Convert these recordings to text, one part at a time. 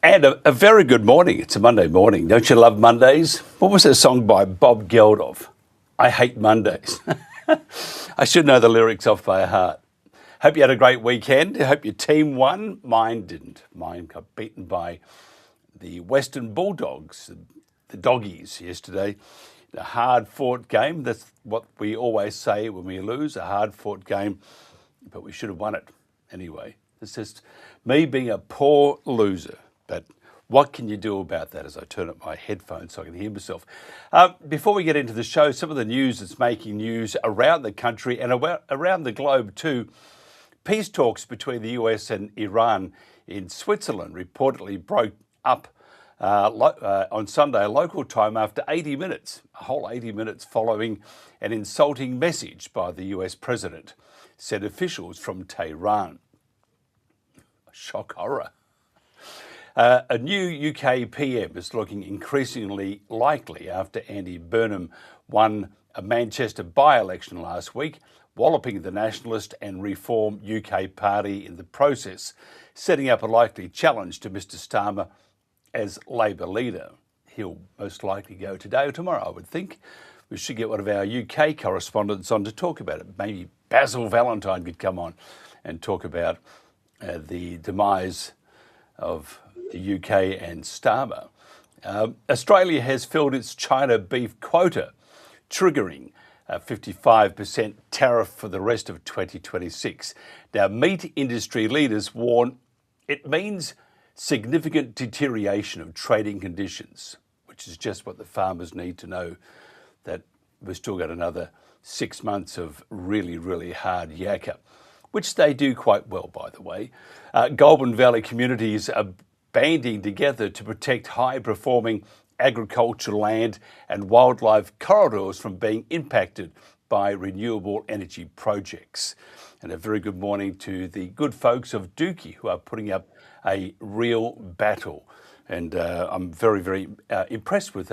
And a very good morning. It's a Monday morning. Don't you love Mondays? What was that song by Bob Geldof? I hate Mondays. I should know the lyrics off by heart. Hope you had a great weekend. I hope your team won. Mine didn't. Mine got beaten by the Western Bulldogs, the doggies, yesterday. A hard-fought game. That's what we always say when we lose, a hard-fought game. But we should have won it anyway. It's just me being a poor loser. But what can you do about that as I turn up my headphones so I can hear myself? Before we get into the show, some of the news that's making news around the country and around the globe too. Peace talks between the US and Iran in Switzerland reportedly broke up on Sunday local time after 80 minutes, a whole 80 minutes following an insulting message by the US president, said officials from Tehran. Shock horror. A new UK PM is looking increasingly likely after Andy Burnham won a Manchester by-election last week, walloping the Nationalist and Reform UK party in the process, setting up a likely challenge to Mr Starmer as Labor leader. He'll most likely go today or tomorrow, I would think. We should get one of our UK correspondents on to talk about it. Maybe Basil Valentine could come on and talk about the demise of the UK and Starmer. Australia has filled its China beef quota, triggering a 55% tariff for the rest of 2026. Now, meat industry leaders warn it means significant deterioration of trading conditions, which is just what the farmers need to know, that we've still got another 6 months of really, really hard yakka, which they do quite well, by the way. Goulburn Valley communities are banding together to protect high-performing agricultural land and wildlife corridors from being impacted by renewable energy projects. And a very good morning to the good folks of Dookie who are putting up a real battle. And I'm very, very impressed with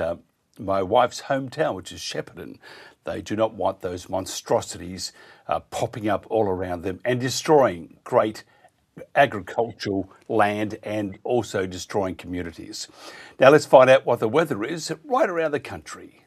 my wife's hometown, which is Shepparton. They do not want those monstrosities popping up all around them and destroying great agricultural land and also destroying communities. Now let's find out what the weather is right around the country.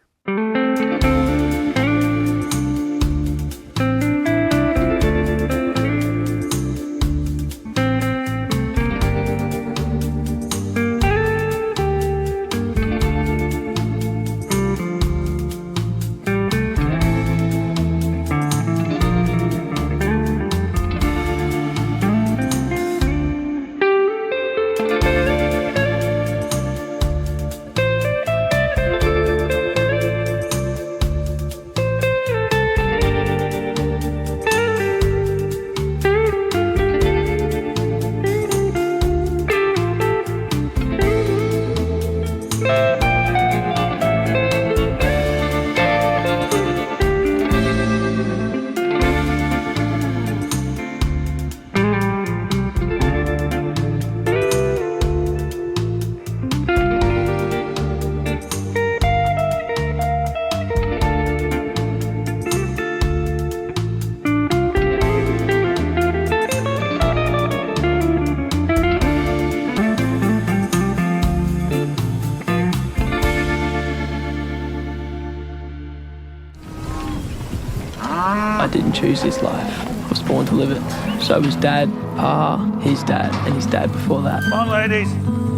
I didn't choose this life. I was born to live it. So was Dad, Pa, his dad, and his dad before that. Come on, ladies.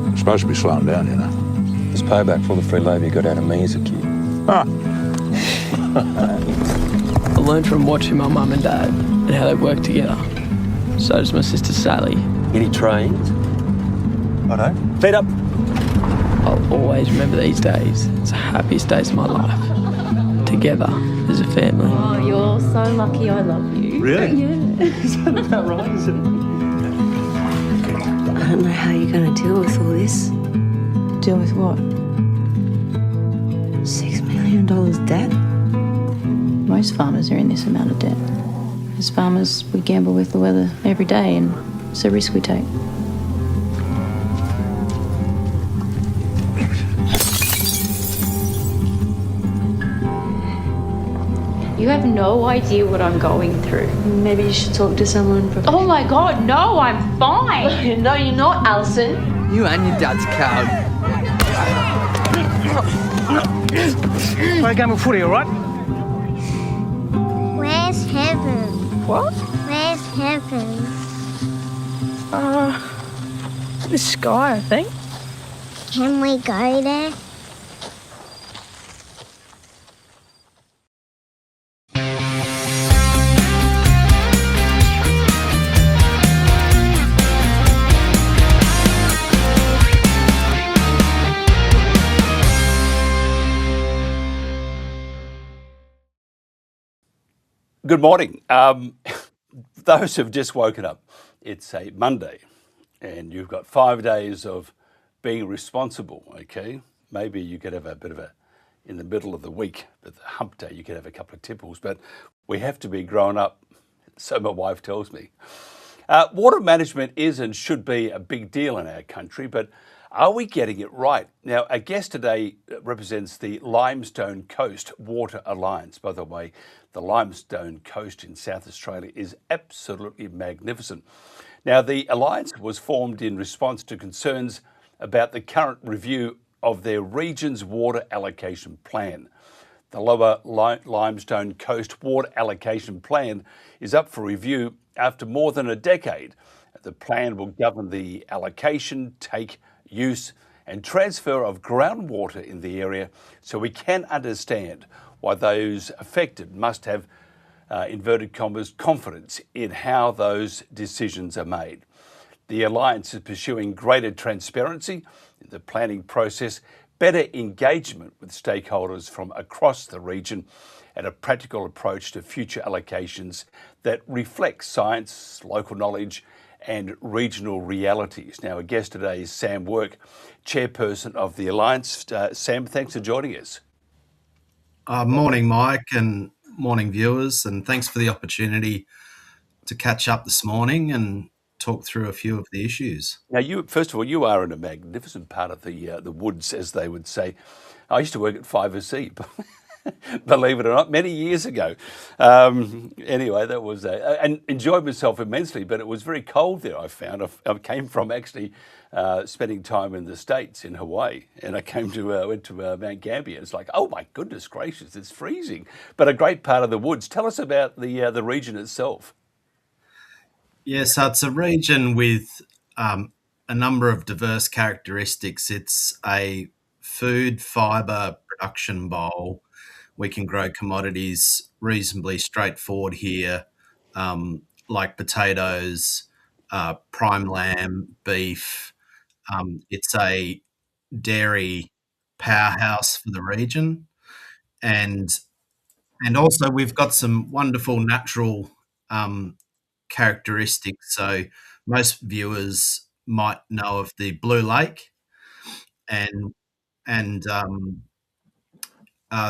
You're supposed to be slowing down, you know. It's payback for the free labour you got out of me as a kid. Ah. I learned from watching my mum and dad and how they work together. So does my sister Sally. Any trains? I don't. Feet up. I'll always remember these days. It's the happiest days of my life. Together as a family. Oh, you're so lucky I love you. Really? Yeah. Is that about right, is it? I don't know how you're going to deal with all this. Deal with what? $6 million debt? Most farmers are in this amount of debt. As farmers, we gamble with the weather every day, and it's a risk we take. You have no idea what I'm going through. Maybe you should talk to someone. Oh my God, no, I'm fine. No, you're not, Alison. You and your dad's coward. Play a game of footy, all right? Where's heaven? What? Where's heaven? The sky, I think. Can we go there? Good morning. Those who've just woken up, it's a Monday and you've got 5 days of being responsible, okay? Maybe you could have a bit of in the middle of the week, but the hump day, you could have a couple of tipples, but we have to be grown up, so my wife tells me. Water management is and should be a big deal in our country, but are we getting it right? Now, our guest today represents the Limestone Coast Water Alliance. By the way, the Limestone Coast in South Australia is absolutely magnificent. Now, the Alliance was formed in response to concerns about the current review of their region's water allocation plan. The Lower Limestone Coast Water Allocation Plan is up for review after more than a decade. The plan will govern the allocation, take, use and transfer of groundwater in the area, so we can understand why those affected must have, inverted commas, confidence in how those decisions are made. The Alliance is pursuing greater transparency in the planning process, better engagement with stakeholders from across the region, and a practical approach to future allocations that reflects science, local knowledge, and regional realities. Now, our guest today is Sam Work, Chairperson of the Alliance. Sam, thanks for joining us. Morning, Mike, and morning, viewers, and thanks for the opportunity to catch up this morning and talk through a few of the issues. Now, first of all, you are in a magnificent part of the woods, as they would say. I used to work at 5C, believe it or not, many years ago. Anyway, that was and enjoyed myself immensely, but it was very cold there, I found. I came from actually spending time in the States, in Hawaii, and I went to Mount Gambier. It's like, oh my goodness gracious, it's freezing, but a great part of the woods. Tell us about the region itself. Yeah, so it's a region with a number of diverse characteristics. It's a food fibre production bowl. We can grow commodities reasonably straightforward here, like potatoes, prime lamb, beef. It's a dairy powerhouse for the region, and also we've got some wonderful natural characteristics. So most viewers might know of the Blue Lake, and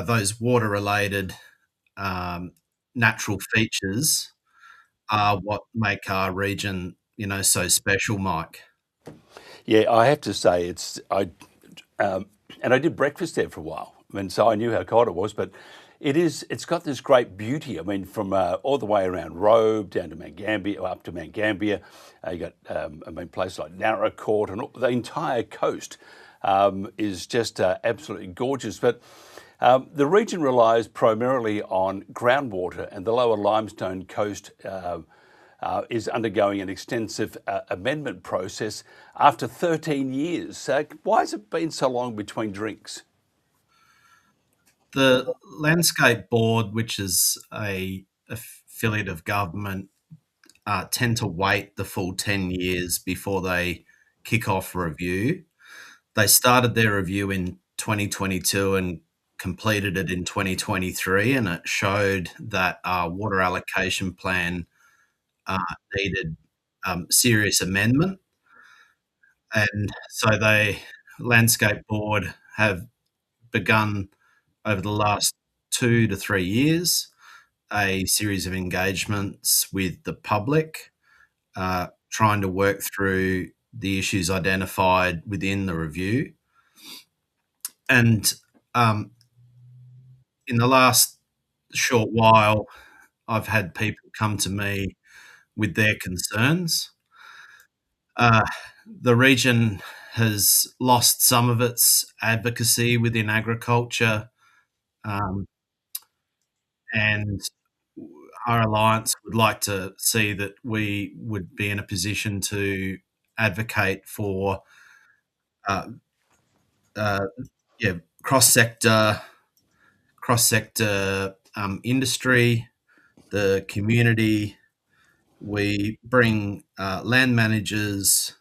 those water-related natural features are what make our region, so special, Mike. Yeah, I have to say and I did breakfast there for a while. I mean, so I knew how cold it was, but it's got this great beauty. I mean, from all the way around Robe down to Mount Gambier, up to Mount Gambier, you got places like Narracourt, and the entire coast is just absolutely gorgeous. But the region relies primarily on groundwater, and the Lower Limestone Coast is undergoing an extensive amendment process after 13 years. Why has it been so long between drinks? The Landscape Board, which is a affiliate of government, tend to wait the full 10 years before they kick off review. They started their review in 2022 and completed it in 2023, and it showed that our water allocation plan needed serious amendment. And so the Landscape Board have begun over the last 2 to 3 years a series of engagements with the public, trying to work through the issues identified within the review. And in the last short while, I've had people come to me with their concerns. The region has lost some of its advocacy within agriculture, um, and our alliance would like to see that we would be in a position to advocate for uh, uh, yeah, cross sector industry, the community. We bring land managers,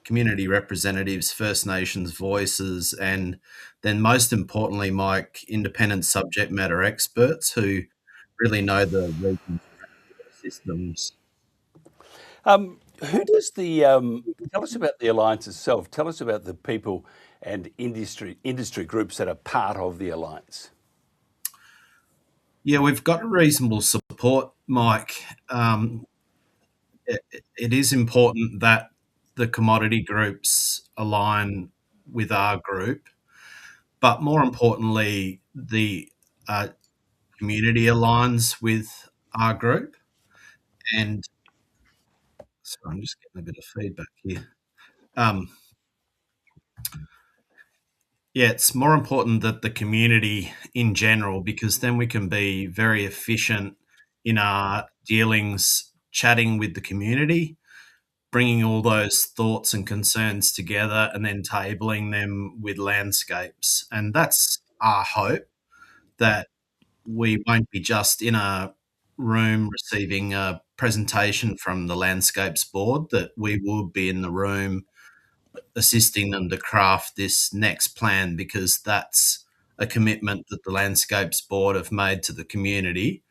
community representatives, First Nations voices, and then most importantly, Mike, independent subject matter experts who really know the region's systems. Who does the tell us about the alliance itself? Tell us about the people and industry groups that are part of the alliance. Yeah, we've got reasonable support, Mike. It is important that the commodity groups align with our group, but more importantly, the community aligns with our group. And so I'm just getting a bit of feedback here. Um, yeah, it's more important that the community in general, because then we can be very efficient in our dealings, chatting with the community, bringing all those thoughts and concerns together, and then tabling them with landscapes. And that's our hope, that we won't be just in a room receiving a presentation from the landscapes board, that we will be in the room assisting them to craft this next plan, because that's a commitment that the landscapes board have made to the community,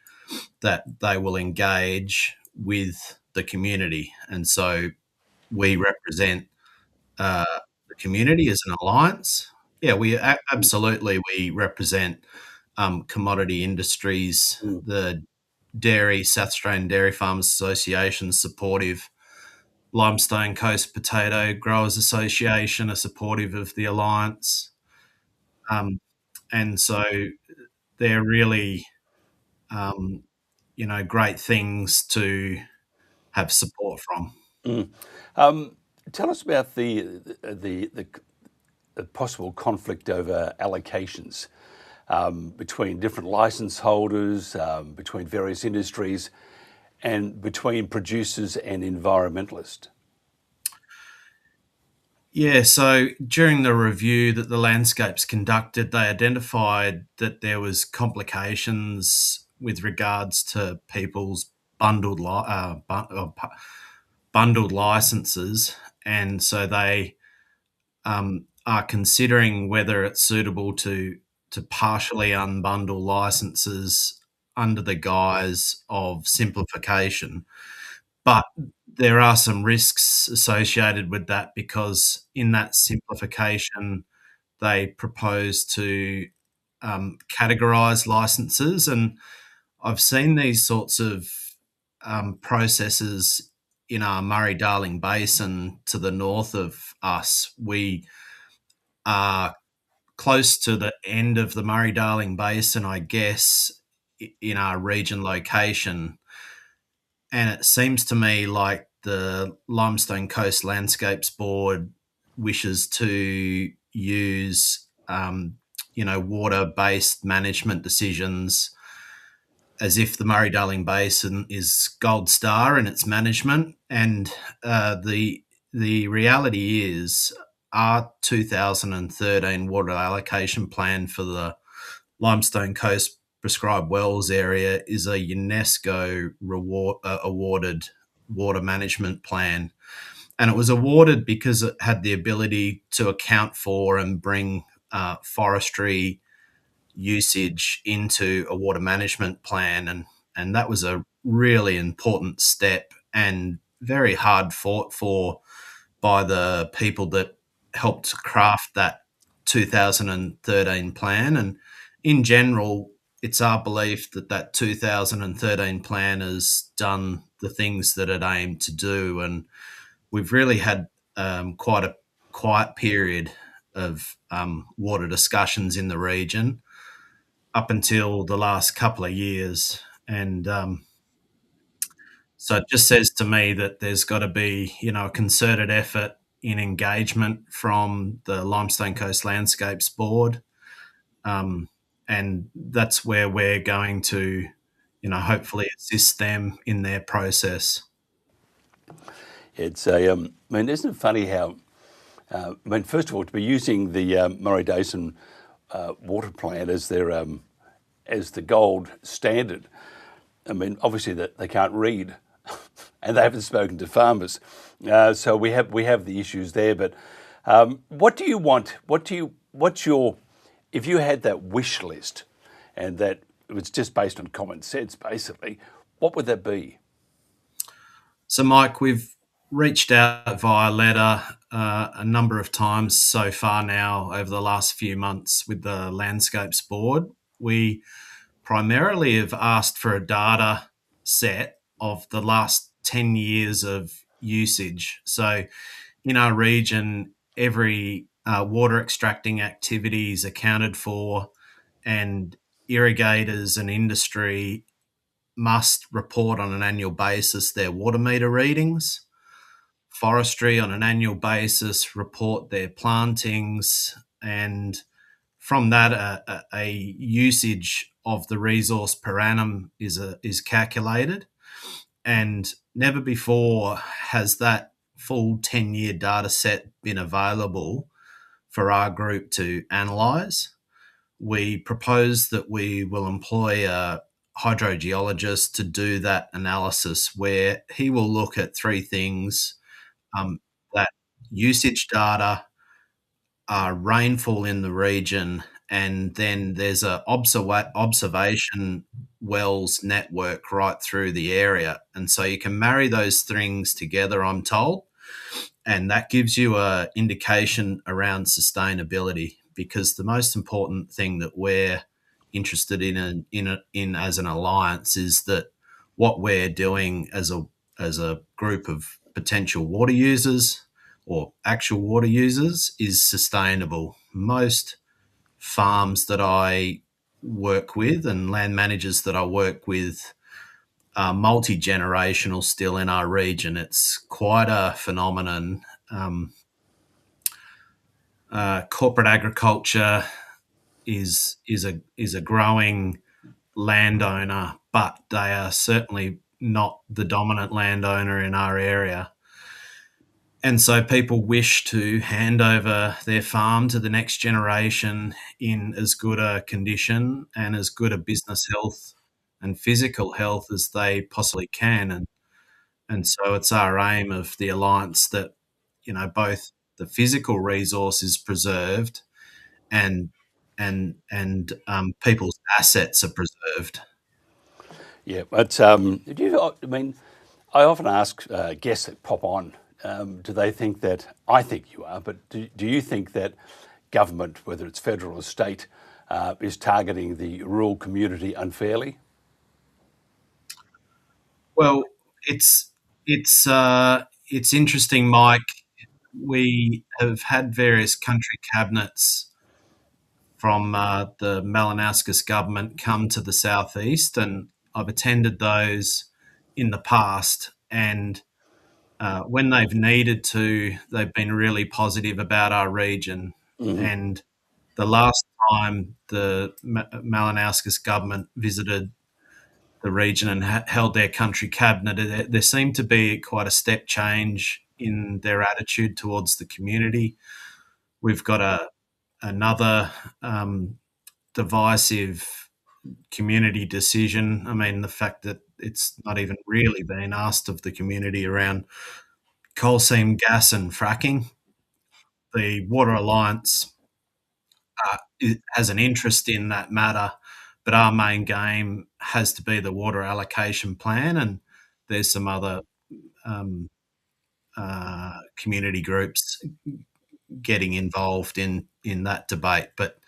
that they will engage with the community. And so we represent the community as an alliance. Yeah, absolutely, we represent commodity industries, the dairy, South Australian Dairy Farmers Association supportive, Limestone Coast Potato Growers Association are supportive of the alliance, and so they're really, great things to have support from. Tell us about the possible conflict over allocations between different license holders, between various industries, and between producers and environmentalists. Yeah, so during the review that the Landscapes conducted, they identified that there was complications with regards to people's bundled licenses, and so they are considering whether it's suitable to partially unbundle licenses under the guise of simplification. But there are some risks associated with that, because in that simplification, they propose to categorise licenses. And I've seen these sorts of processes in our Murray-Darling Basin to the north of us. We are close to the end of the Murray-Darling Basin, I guess, in our region location. And it seems to me like the Limestone Coast Landscapes Board wishes to use, water-based management decisions as if the Murray-Darling Basin is gold star in its management. And the reality is, our 2013 water allocation plan for the Limestone Coast prescribed wells area is a UNESCO awarded water management plan. And it was awarded because it had the ability to account for and bring forestry usage into a water management plan. And that was a really important step, and very hard fought for by the people that helped craft that 2013 plan. And in general, it's our belief that that 2013 plan has done the things that it aimed to do. And we've really had quite a quiet period of water discussions in the region up until the last couple of years. And so it just says to me that there's got to be, a concerted effort in engagement from the Limestone Coast Landscapes Board, and that's where we're going to, hopefully assist them in their process. It's a, I mean, isn't it funny how, I mean, first of all, to be using the Murray-Darling water plant as their as the gold standard. I mean, obviously that they can't read, and they haven't spoken to farmers, so we have the issues there. But what do you want? What's your, if you had that wish list, and that it was just based on common sense, basically, what would that be? So, Mike, we've reached out via letter a number of times so far now over the last few months with the Landscapes Board. We primarily have asked for a data set of the last 10 years of usage. So in our region, every water extracting activity is accounted for, and irrigators and industry must report on an annual basis their water meter readings. Forestry on an annual basis report their plantings, and from that a usage of the resource per annum is calculated. And never before has that full 10-year data set been available for our group to analyse. We propose that we will employ a hydrogeologist to do that analysis, where he will look at three things: that usage data, rainfall in the region, and then there's a observation wells network right through the area. And so you can marry those things together, I'm told, and that gives you an indication around sustainability, because the most important thing that we're interested in as an alliance is that what we're doing as a group of potential water users or actual water users is sustainable. Most farms that I work with and land managers that I work with are multi-generational still in our region. It's quite a phenomenon. Corporate agriculture is a growing landowner, but they are certainly not the dominant landowner in our area. And so people wish to hand over their farm to the next generation in as good a condition and as good a business health and physical health as they possibly can. And so it's our aim of the alliance that, both the physical resource is preserved and people's assets are preserved. Yeah, but I mean, I often ask guests that pop on, do they think that, I think you are, but do you think that government, whether it's federal or state, is targeting the rural community unfairly? Well, it's interesting, Mike. We have had various country cabinets from the Malinauskas government come to the southeast, and I've attended those in the past. And when they've needed to, they've been really positive about our region. Mm-hmm. And the last time the Malinauskas government visited the region and held their country cabinet, there seemed to be quite a step change in their attitude towards the community. We've got another divisive community decision. I mean, the fact that it's not even really been asked of the community around coal seam gas and fracking. The Water Alliance has an interest in that matter, but our main game has to be the water allocation plan, and there's some other community groups getting involved in that debate. But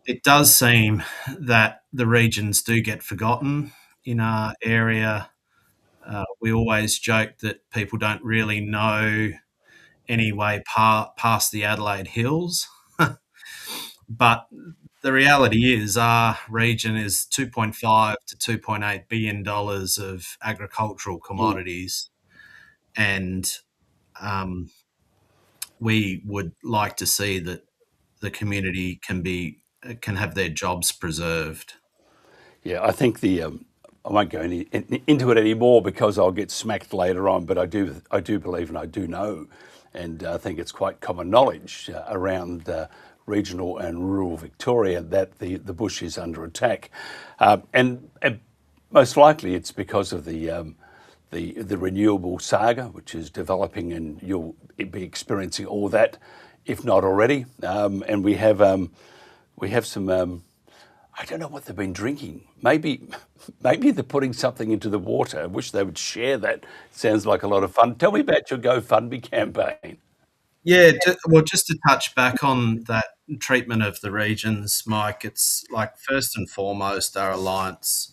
it does seem that the regions do get forgotten in our area. We always joke that people don't really know any way past the Adelaide Hills. But the reality is our region is $2.5 to $2.8 billion of agricultural commodities. And we would like to see that the community can have their jobs preserved. Yeah, I think I won't go into it anymore because I'll get smacked later on. But I do believe and I do know, and I think it's quite common knowledge around regional and rural Victoria that the bush is under attack, and most likely it's because of the renewable saga, which is developing, and you'll be experiencing all that, if not already. And we have some. I don't know what they've been drinking. Maybe they're putting something into the water. I wish they would share that. Sounds like a lot of fun. Tell me about your GoFundMe campaign. Yeah, well, just to touch back on that treatment of the regions, Mike, it's like first and foremost, our alliance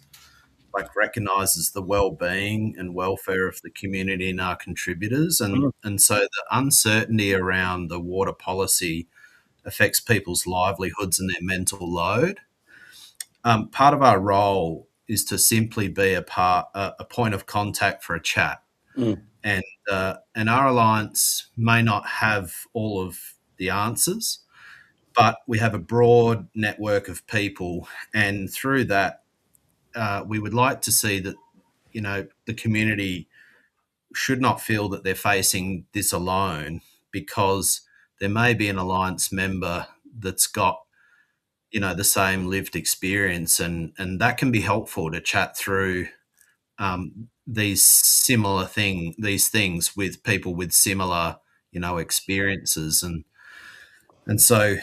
recognises the well-being and welfare of the community and our contributors, and so the uncertainty around the water policy affects people's livelihoods and their mental load. Part of our role is to simply be a point of contact for a chat, and our alliance may not have all of the answers, but we have a broad network of people, and through that, we would like to see that the community should not feel that they're facing this alone, because there may be an alliance member that's got the same lived experience, and that can be helpful to chat through these things with people with similar experiences, and so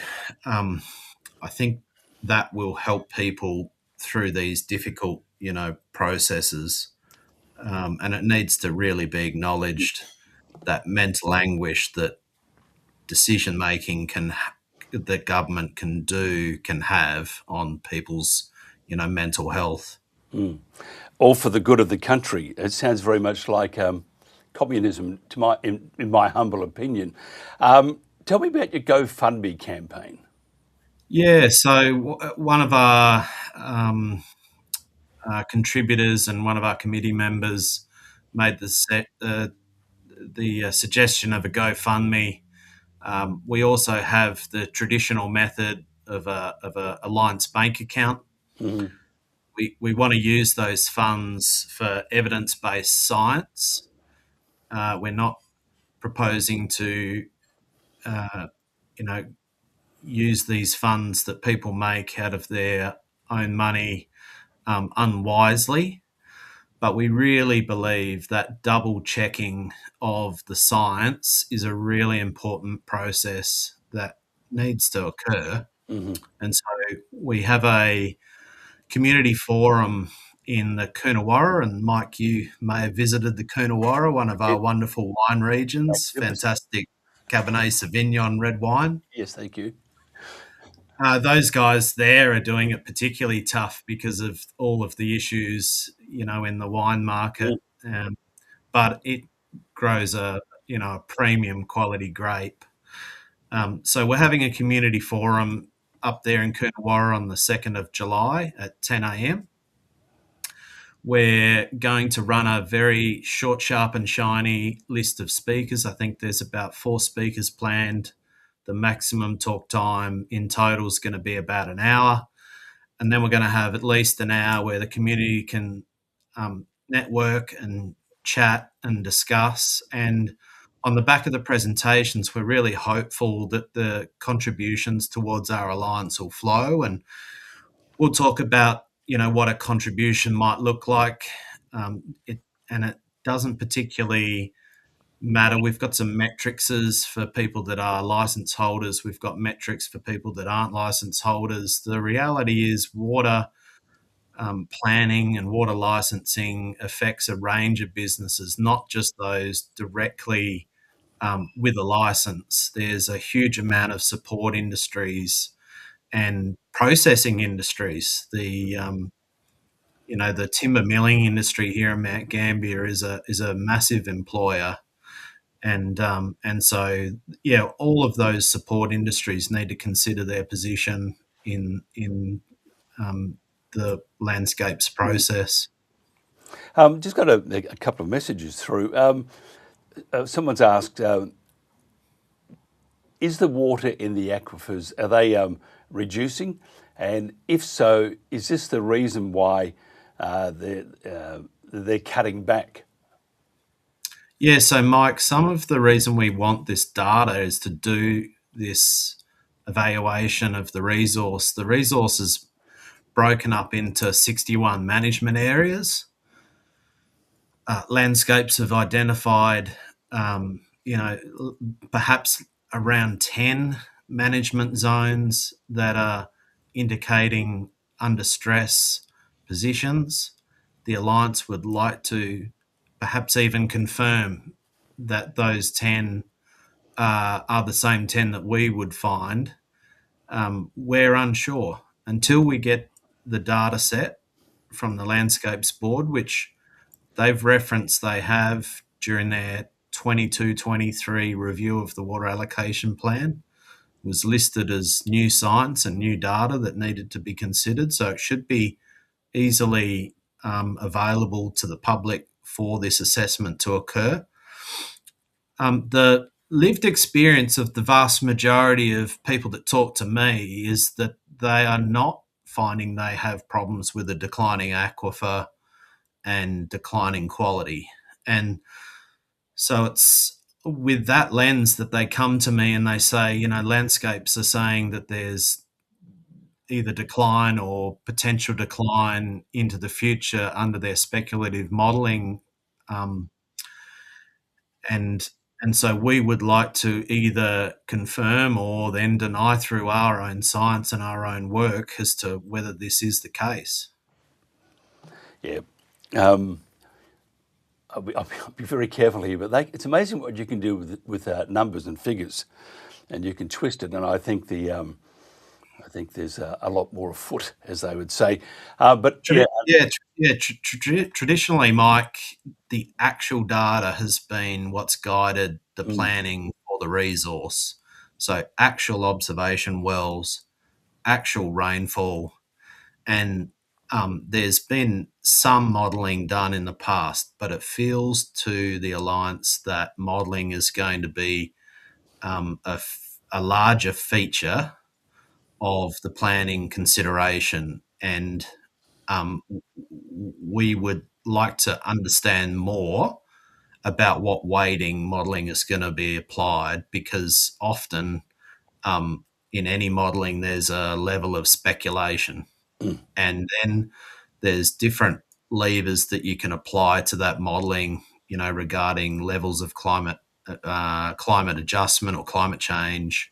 I think that will help people through these difficult processes, and it needs to really be acknowledged that mental anguish that decision making that government can have on people's mental health. All for the good of the country. It sounds very much like communism, in my humble opinion. Tell me about your GoFundMe campaign. Yeah, so one of our contributors and one of our committee members made the suggestion of a GoFundMe. We also have the traditional method of a alliance bank account. We want to use those funds for evidence-based science. We're not proposing to, use these funds that people make out of their own money unwisely. But we really believe that double checking of the science is a really important process that needs to occur. And so we have a community forum in the Coonawarra, and Mike, you may have visited the Coonawarra, one of our wonderful wine regions, fantastic Cabernet Sauvignon red wine. Yes, thank you. Those guys there are doing it particularly tough because of all of the issues, in the wine market. But it grows a premium quality grape. So we're having a community forum up there in Coonawarra on the 2nd of July at 10 a.m. We're going to run a very short, sharp and shiny list of speakers. I think there's about 4 speakers planned. The maximum talk time in total is going to be about an hour. And then we're going to have at least an hour where the community can network and chat and discuss. And on the back of the presentations, we're really hopeful that the contributions towards our alliance will flow. And we'll talk about, what a contribution might look like. It doesn't particularly matter. We've got some metrics for people that are license holders. We've got metrics for people that aren't license holders. The reality is water planning and water licensing affects a range of businesses, not just those directly with a license. There's a huge amount of support industries and processing industries. The timber milling industry here in Mount Gambier is a massive employer. And so, all of those support industries need to consider their position in the landscapes process. Just got a couple of messages through. Someone's asked, is the water in the aquifers, are they reducing? And if so, is this the reason why they're cutting back? Yeah, so Mike, some of the reason we want this data is to do this evaluation of the resource. The resource is broken up into 61 management areas. Landscapes have identified, perhaps around 10 management zones that are indicating under stress positions. The Alliance would like to perhaps even confirm that those 10 are the same 10 that we would find. We're unsure until we get the data set from the Landscapes Board, which they've referenced they have during their 22-23 review of the water allocation plan. It was listed as new science and new data that needed to be considered, so it should be easily available to the public for this assessment to occur. The lived experience of the vast majority of people that talk to me is that they are not finding they have problems with a declining aquifer and declining quality. And so it's with that lens that they come to me and they say, Landscapes are saying that there's either decline or potential decline into the future under their speculative modelling. And so we would like to either confirm or then deny through our own science and our own work as to whether this is the case. Yeah. I'll be very careful here, but it's amazing what you can do with numbers and figures, and you can twist it. And I think I think there's a lot more afoot, as they would say. Traditionally, Mike, the actual data has been what's guided the planning for the resource. So actual observation wells, actual rainfall, and there's been some modelling done in the past, but it feels to the Alliance that modelling is going to be a larger feature of the planning consideration, and we would like to understand more about what weighting modelling is going to be applied, because often in any modelling there's a level of speculation, and then there's different levers that you can apply to that modelling, regarding levels of climate adjustment or climate change,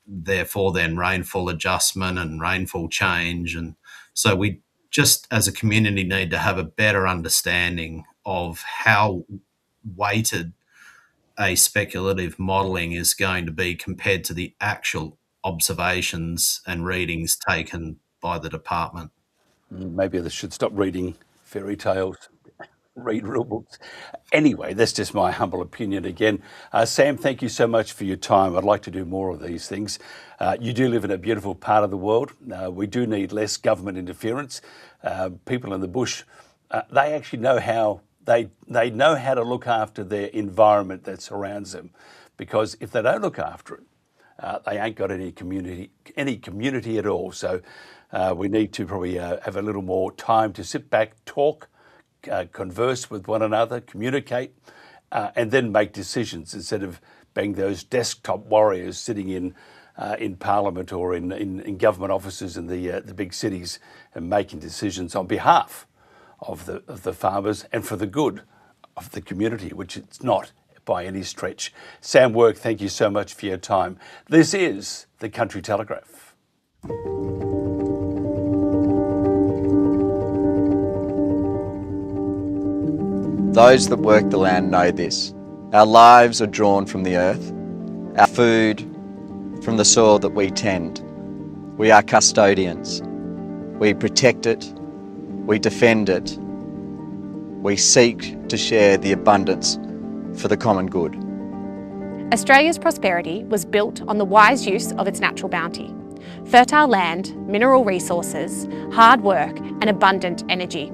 therefore then rainfall adjustment and rainfall change. And so we just as a community need to have a better understanding of how weighted a speculative modelling is going to be compared to the actual observations and readings taken by the department. Maybe they should stop reading fairy tales, read rule books. Anyway, that's just my humble opinion again. Sam, thank you so much for your time. I'd like to do more of these things. You do live in a beautiful part of the world. We do need less government interference. People in the bush, they actually know how they know how to look after their environment that surrounds them, because if they don't look after it, they ain't got any community at all. So we need to probably have a little more time to sit back, talk, converse with one another, communicate, and then make decisions instead of being those desktop warriors sitting in Parliament or in government offices in the big cities and making decisions on behalf of the farmers and for the good of the community, which it's not by any stretch. Sam Work, thank you so much for your time. This is the Country Telegraph. Those that work the land know this. Our lives are drawn from the earth, our food from the soil that we tend. We are custodians. We protect it, we defend it, we seek to share the abundance for the common good. Australia's prosperity was built on the wise use of its natural bounty: fertile land, mineral resources, hard work and abundant energy.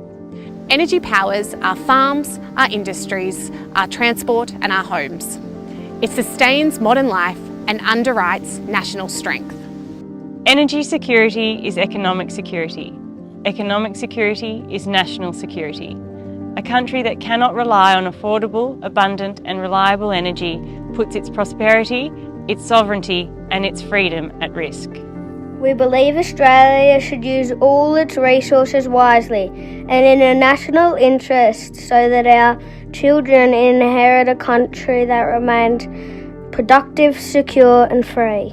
Energy powers our farms, our industries, our transport and our homes. It sustains modern life and underwrites national strength. Energy security is economic security. Economic security is national security. A country that cannot rely on affordable, abundant and reliable energy puts its prosperity, its sovereignty and its freedom at risk. We believe Australia should use all its resources wisely and in a national interest so that our children inherit a country that remains productive, secure and free.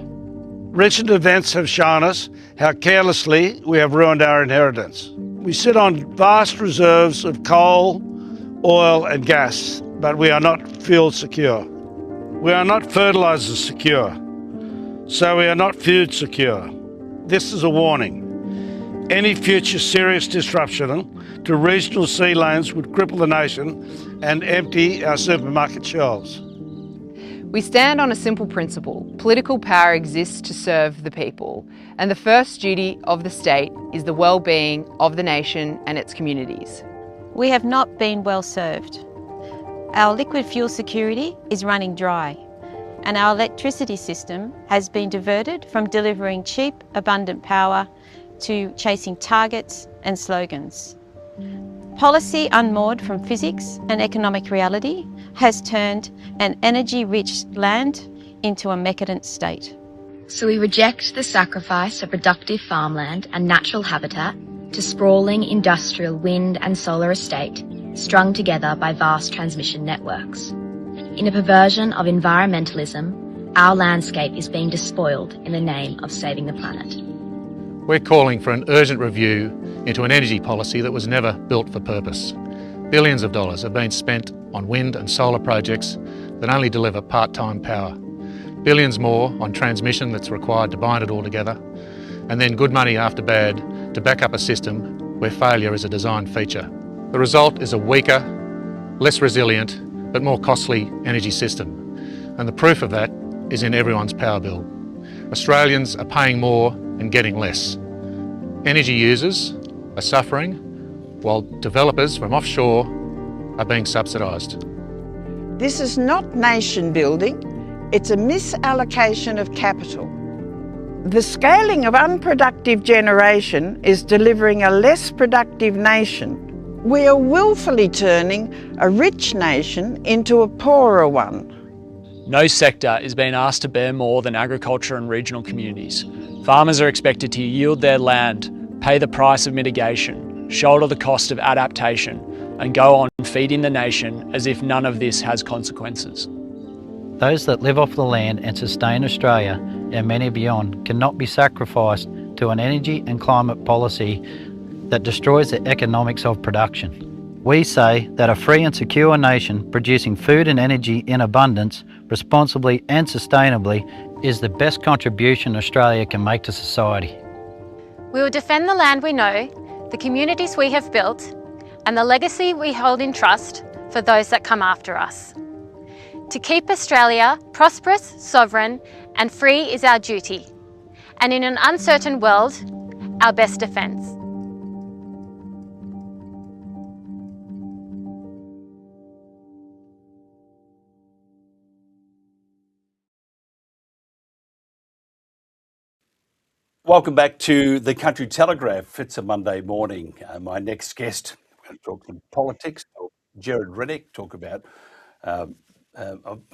Recent events have shown us how carelessly we have ruined our inheritance. We sit on vast reserves of coal, oil and gas, but we are not fuel secure. We are not fertiliser secure, so we are not food secure. This is a warning. Any future serious disruption to regional sea lanes would cripple the nation and empty our supermarket shelves. We stand on a simple principle. Political power exists to serve the people, and the first duty of the state is the well-being of the nation and its communities. We have not been well served. Our liquid fuel security is running dry, and our electricity system has been diverted from delivering cheap, abundant power to chasing targets and slogans. Policy unmoored from physics and economic reality has turned an energy-rich land into a decadent state. So we reject the sacrifice of productive farmland and natural habitat to sprawling industrial wind and solar estate strung together by vast transmission networks. In a perversion of environmentalism, our landscape is being despoiled in the name of saving the planet. We're calling for an urgent review into an energy policy that was never built for purpose. Billions of dollars have been spent on wind and solar projects that only deliver part-time power. Billions more on transmission that's required to bind it all together, and then good money after bad to back up a system where failure is a design feature. The result is a weaker, less resilient, but more costly energy system. And the proof of that is in everyone's power bill. Australians are paying more and getting less. Energy users are suffering, while developers from offshore are being subsidised. This is not nation building, it's a misallocation of capital. The scaling of unproductive generation is delivering a less productive nation. We are willfully turning a rich nation into a poorer one. No sector is being asked to bear more than agriculture and regional communities. Farmers are expected to yield their land, pay the price of mitigation, shoulder the cost of adaptation, and go on feeding the nation as if none of this has consequences. Those that live off the land and sustain Australia and many beyond cannot be sacrificed to an energy and climate policy that destroys the economics of production. We say that a free and secure nation producing food and energy in abundance, responsibly and sustainably, is the best contribution Australia can make to society. We will defend the land we know, the communities we have built, and the legacy we hold in trust for those that come after us. To keep Australia prosperous, sovereign, and free is our duty, and in an uncertain world, our best defence. Welcome back to the Country Telegraph. It's a Monday morning. My next guest, we're going to talk some politics. Jared Rennick, talk about, I've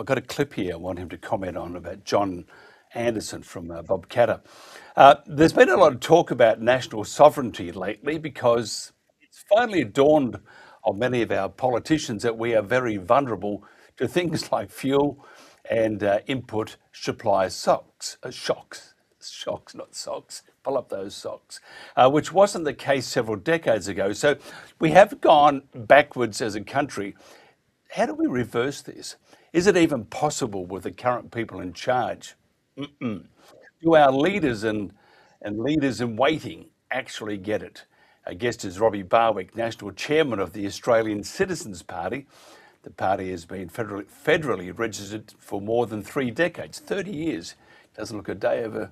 got a clip here I want him to comment on about John Anderson from Bob Catter. There's been a lot of talk about national sovereignty lately because it's finally dawned on many of our politicians that we are very vulnerable to things like fuel and input supply shocks, not socks, pull up those socks, which wasn't the case several decades ago. So we have gone backwards as a country. How do we reverse this? Is it even possible with the current people in charge? Do our leaders and leaders in waiting actually get it? Our guest is Robbie Barwick, National Chairman of the Australian Citizens Party. The party has been federally registered for more than 3 decades, 30 years. Doesn't look a day over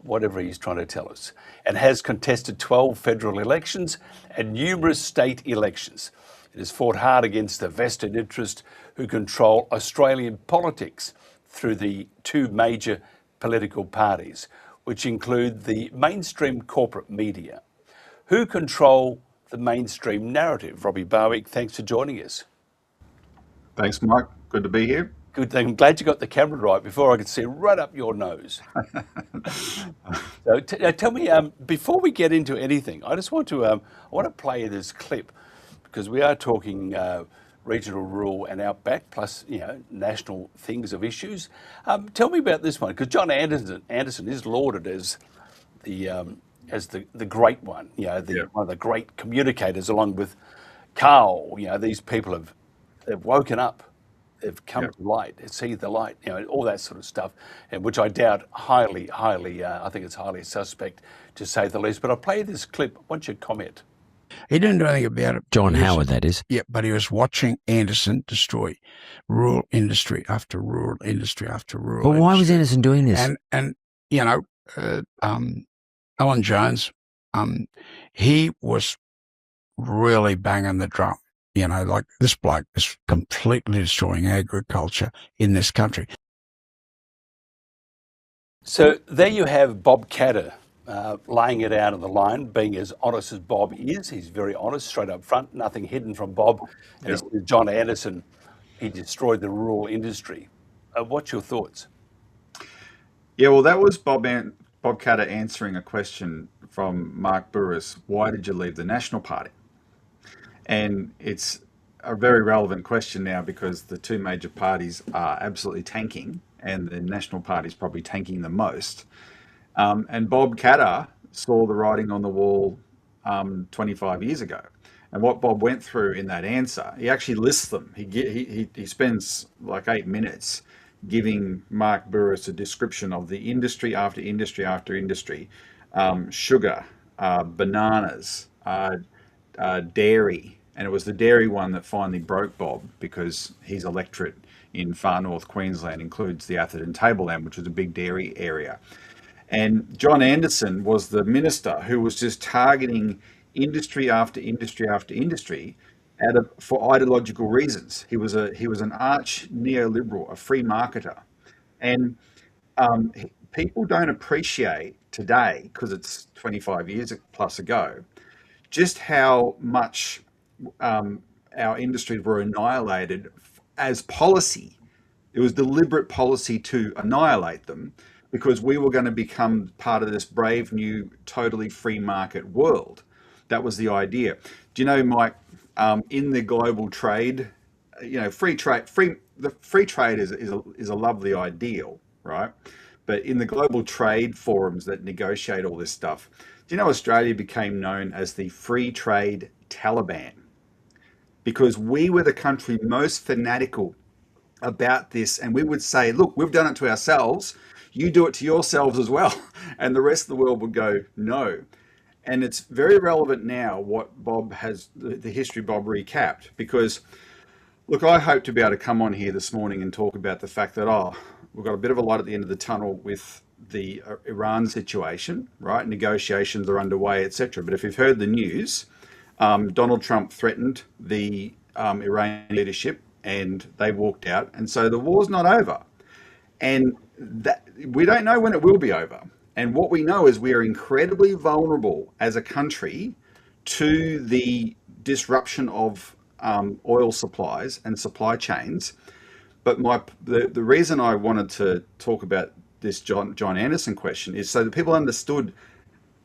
whatever he's trying to tell us, and has contested 12 federal elections and numerous state elections. It has fought hard against the vested interest who control Australian politics through the two major political parties, which include the mainstream corporate media. Who control the mainstream narrative? Robbie Barwick, thanks for joining us. Thanks, Mike. Good to be here. Good thing. I'm glad you got the camera right before I could see right up your nose. So tell me, before we get into anything, I just want to I want to play this clip because we are talking regional, rural, and outback, plus national things of issues. Tell me about this one because John Anderson is lauded as the great one, one of the great communicators, along with Cull. These people they've woken up. They've come to light, see the light, all that sort of stuff, and which I doubt highly, I think it's highly suspect, to say the least. But I'll play this clip. What's your comment? He didn't do anything about it. John Howard, that is. Yeah, but he was watching Anderson destroy rural industry after rural industry after rural But why was Anderson doing this? And Alan Jones, he was really banging the drum. Like this bloke is completely destroying agriculture in this country. So there you have Bob Katter laying it out on the line, being as honest as Bob is. He's very honest, straight up front, nothing hidden from Bob. And John Anderson, he destroyed the rural industry. What's your thoughts? Yeah, well, that was Bob Katter answering a question from Mark Burris. Why did you leave the National Party? And it's a very relevant question now because the two major parties are absolutely tanking, and the National Party is probably tanking the most. And Bob Katter saw the writing on the wall 25 years ago. And what Bob went through in that answer, he actually lists them. He spends like 8 minutes giving Mark Burris a description of the industry after industry after industry, sugar, bananas, dairy, and it was the dairy one that finally broke Bob because his electorate in far north Queensland includes the Atherton Tableland, which was a big dairy area. And John Anderson was the minister who was just targeting industry after industry after industry for ideological reasons. He was an arch neoliberal, a free marketer, and people don't appreciate today, because it's 25 years plus ago, just how much our industries were annihilated as policy. It was deliberate policy to annihilate them because we were going to become part of this brave new, totally free market world. That was the idea. Do you know, Mike, in the global trade, free trade is a lovely ideal, right? But in the global trade forums that negotiate all this stuff, do you know Australia became known as the free trade Taliban? Because we were the country most fanatical about this, and we would say, look, we've done it to ourselves, you do it to yourselves as well. And the rest of the world would go, no. And it's very relevant now what Bob has, the history Bob recapped, because look, I hope to be able to come on here this morning and talk about the fact that, we've got a bit of a light at the end of the tunnel with the Iran situation, right? Negotiations are underway, etc. But if you've heard the news, Donald Trump threatened the Iranian leadership and they walked out. And so the war's not over. And we don't know when it will be over. And what we know is we are incredibly vulnerable as a country to the disruption of oil supplies and supply chains. But the reason I wanted to talk about this John Anderson question is so that people understood,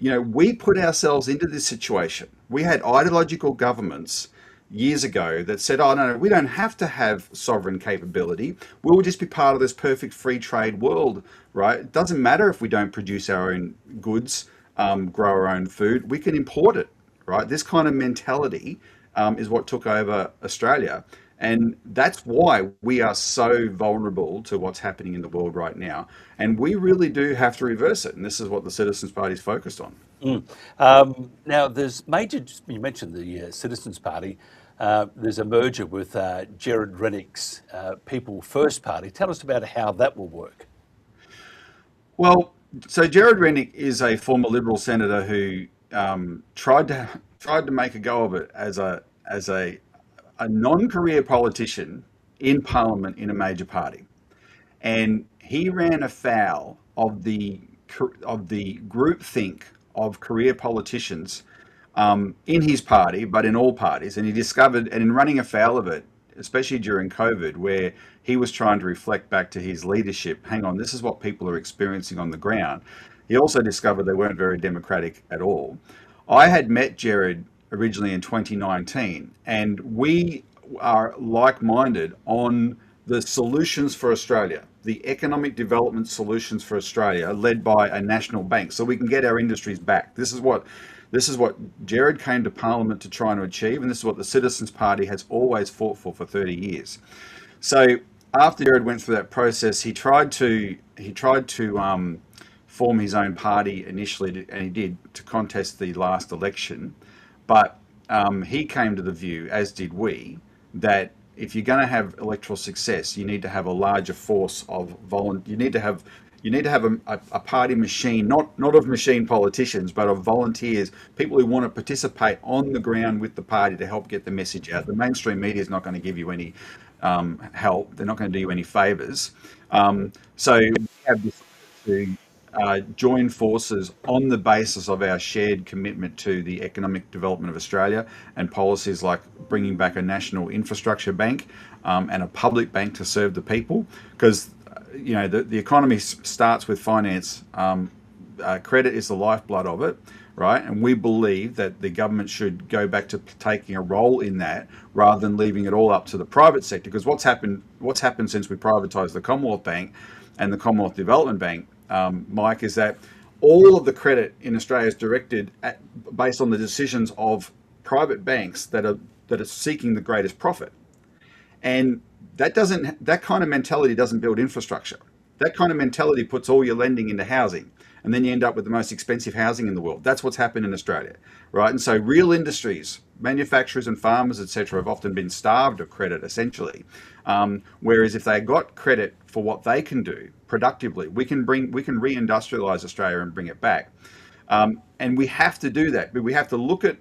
we put ourselves into this situation. We had ideological governments years ago that said, oh, no, we don't have to have sovereign capability. We'll just be part of this perfect free trade world, right? It doesn't matter if we don't produce our own goods, grow our own food. We can import it, right? This kind of mentality is what took over Australia. And that's why we are so vulnerable to what's happening in the world right now. And we really do have to reverse it. And this is what the Citizens Party is focused on. Now, there's you mentioned the Citizens Party. There's a merger with Gerard Rennick's People First Party. Tell us about how that will work. Well, so Gerard Rennick is a former Liberal senator who tried to make a go of it as a non-career politician in Parliament in a major party. And he ran afoul of the groupthink of career politicians in his party, but in all parties. And he discovered, and in running afoul of it, especially during COVID, where he was trying to reflect back to his leadership, hang on, this is what people are experiencing on the ground. He also discovered they weren't very democratic at all. I had met Jared originally in 2019, and we are like-minded on the solutions for Australia, the economic development solutions for Australia, led by a national bank, so we can get our industries back. This is what Jared came to Parliament to try and achieve, and this is what the Citizens Party has always fought for 30 years. So after Jared went through that process, he tried to form his own party initially, and he did, to contest the last election. But he came to the view, as did we, that if you're going to have electoral success, you need to have a larger force of you need to have a party machine, not of machine politicians, but of volunteers, people who want to participate on the ground with the party to help get the message out. The mainstream media is not going to give you any help. They're not going to do you any favours. So we have decided to join forces on the basis of our shared commitment to the economic development of Australia and policies like bringing back a national infrastructure bank and a public bank to serve the people, because you know the economy starts with finance. Credit is the lifeblood of it, right? And we believe that the government should go back to taking a role in that rather than leaving it all up to the private sector. Because what's happened since we privatised the Commonwealth Bank and the Commonwealth Development Bank, Mike, is that all of the credit in Australia is directed based on the decisions of private banks that are seeking the greatest profit, and that kind of mentality doesn't build infrastructure. That kind of mentality puts all your lending into housing, and then you end up with the most expensive housing in the world. That's what's happened in Australia, right? And so real industries, manufacturers and farmers, etc., have often been starved of credit, essentially. Whereas if they got credit for what they can do productively, we can reindustrialize Australia and bring it back. And we have to do that, but we have to look at,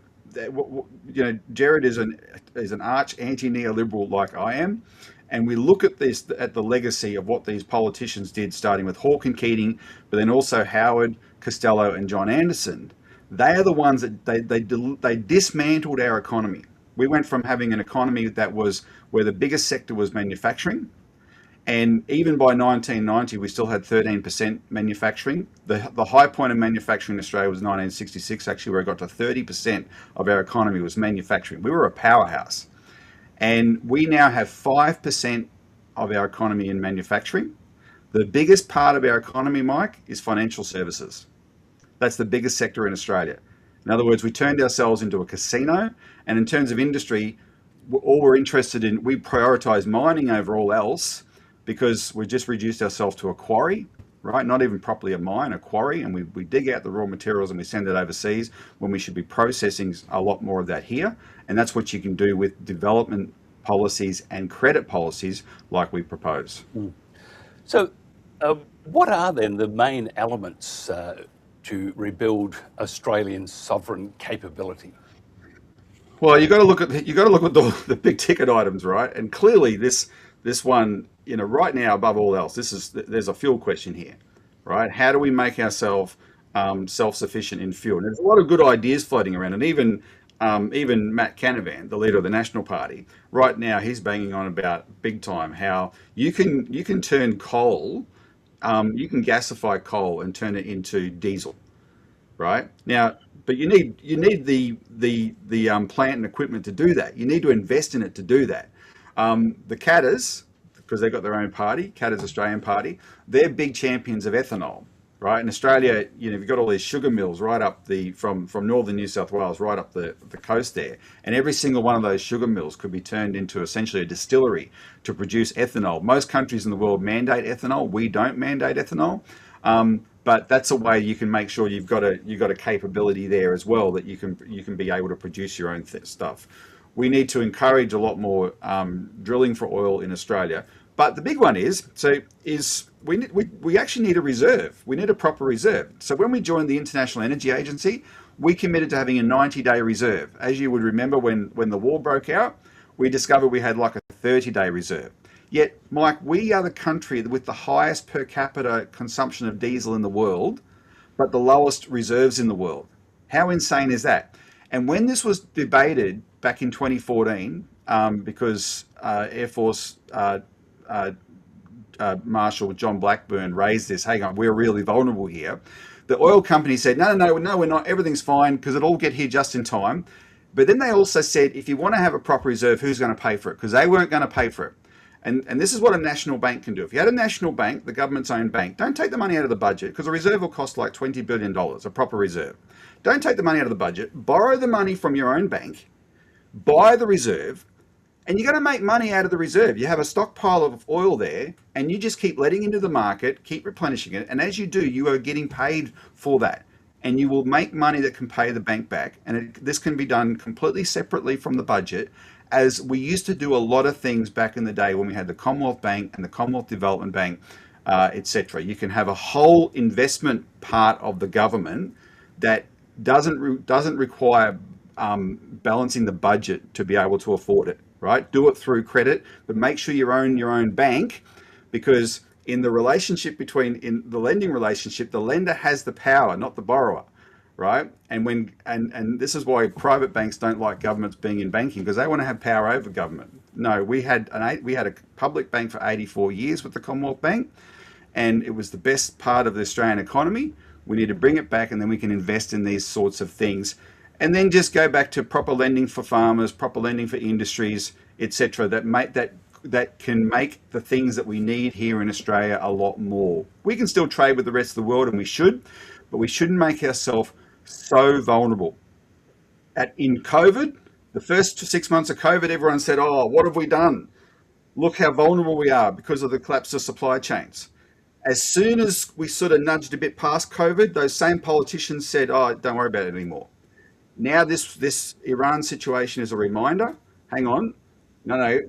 Jared is an arch anti-neoliberal like I am, and we look at the legacy of what these politicians did, starting with Hawke and Keating, but then also Howard, Costello and John Anderson. They are the ones that they dismantled our economy. We went from having an economy that was where the biggest sector was manufacturing, and even by 1990 we still had 13% manufacturing. The high point of manufacturing in Australia was 1966, actually, where it got to 30% of our economy was manufacturing. We were a powerhouse. And we now have 5% of our economy in manufacturing. The biggest part of our economy, Mike, is financial services. That's the biggest sector in Australia. In other words, we turned ourselves into a casino. And in terms of industry, all we're interested in, we prioritise mining over all else, because we just reduced ourselves to a quarry, right? Not even properly a mine, a quarry. And we dig out the raw materials and we send it overseas when we should be processing a lot more of that here. And that's what you can do with development policies and credit policies like we propose. So what are then the main elements to rebuild Australian sovereign capability? Well, you got to look at the big ticket items, right? And clearly this one, right now above all else, there's a fuel question here, right? How do we make ourselves self-sufficient in fuel? And there's a lot of good ideas floating around, and even Matt Canavan, the leader of the National Party, right now he's banging on about big time how you can turn coal, you can gasify coal and turn it into diesel, right? Now, but you need the plant and equipment to do that. You need to invest in it to do that. The Katters, because they've got their own party, Katters Australian Party, they're big champions of ethanol. Right, in Australia, you've got all these sugar mills right up from northern New South Wales right up the coast there, and every single one of those sugar mills could be turned into essentially a distillery to produce ethanol. Most countries in the world mandate ethanol. We don't mandate ethanol, but that's a way you can make sure you've got a capability there as well, that you can be able to produce your own stuff. We need to encourage a lot more drilling for oil in Australia. But the big one is we actually need a reserve. We need a proper reserve. So when we joined the International Energy Agency, we committed to having a 90-day reserve. As you would remember, when the war broke out, we discovered we had like a 30-day reserve. Yet, Mike, we are the country with the highest per capita consumption of diesel in the world, but the lowest reserves in the world. How insane is that? And when this was debated back in 2014, because Air Force Marshal John Blackburn raised this, hang on, we're really vulnerable here. The oil company said, no, we're not, everything's fine because it'll all get here just in time. But then they also said, if you want to have a proper reserve, who's going to pay for it? Because they weren't going to pay for it. And this is what a national bank can do. If you had a national bank, the government's own bank, don't take the money out of the budget because a reserve will cost like $20 billion, a proper reserve. Don't take the money out of the budget, borrow the money from your own bank, buy the reserve, and you're going to make money out of the reserve. You have a stockpile of oil there, and you just keep letting into the market, keep replenishing it. And as you do, you are getting paid for that. And you will make money that can pay the bank back. And this can be done completely separately from the budget, as we used to do a lot of things back in the day when we had the Commonwealth Bank and the Commonwealth Development Bank, etc. You can have a whole investment part of the government that doesn't require balancing the budget to be able to afford it. Right? Do it through credit, but make sure you own your own bank, because in the relationship in the lending relationship, the lender has the power, not the borrower, right? And this is why private banks don't like governments being in banking, because they want to have power over government. No, we had a public bank for 84 years with the Commonwealth Bank, and it was the best part of the Australian economy. We need to bring it back, and then we can invest in these sorts of things. And then just go back to proper lending for farmers, proper lending for industries, etc. That can make the things that we need here in Australia a lot more. We can still trade with the rest of the world, and we should, but we shouldn't make ourselves so vulnerable. In COVID, the first 6 months of COVID, everyone said, "Oh, what have we done? Look how vulnerable we are because of the collapse of supply chains." As soon as we sort of nudged a bit past COVID, those same politicians said, "Oh, don't worry about it anymore." Now this Iran situation is a reminder, hang on, no,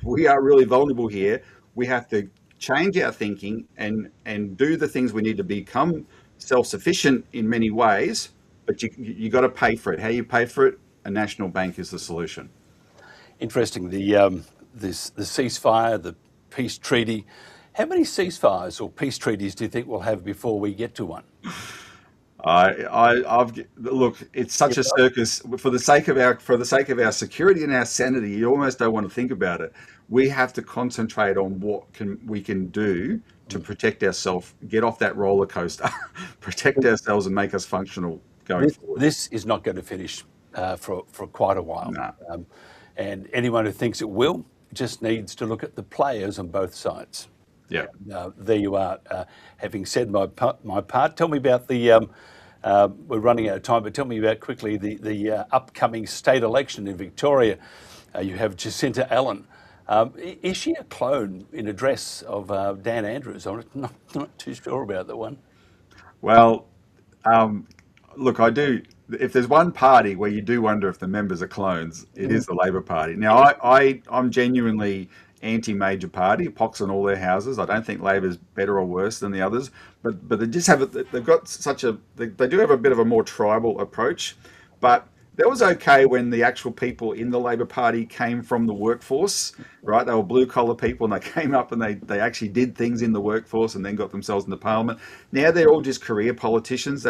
we are really vulnerable here. We have to change our thinking and do the things we need to become self-sufficient in many ways, but you got to pay for it. How you pay for it, a national bank is the solution. Interesting, the ceasefire, the peace treaty. How many ceasefires or peace treaties do you think we'll have before we get to one? Look, it's such a circus. For the sake of our security and our sanity, you almost don't want to think about it. We have to concentrate on what we can do to protect ourselves, get off that roller coaster, protect ourselves, and make us functional going forward. This is not going to finish for quite a while. No. And anyone who thinks it will just needs to look at the players on both sides. Yeah. There you are. Having said my part, tell me about the. We're running out of time, but tell me about quickly the upcoming state election in Victoria. You have Jacinta Allen. Is she a clone in a dress of Dan Andrews? I'm not too sure about that one. Well, look, I do. If there's one party where you do wonder if the members are clones, it is the Labor Party. Now, I'm genuinely anti-major party, pox on all their houses. I don't think Labor's better or worse than the others, but they just have they've got they do have a bit of a more tribal approach. But that was okay when the actual people in the Labor Party came from the workforce, right? They were blue collar people, and they came up and they actually did things in the workforce and then got themselves into Parliament. Now they're all just career politicians.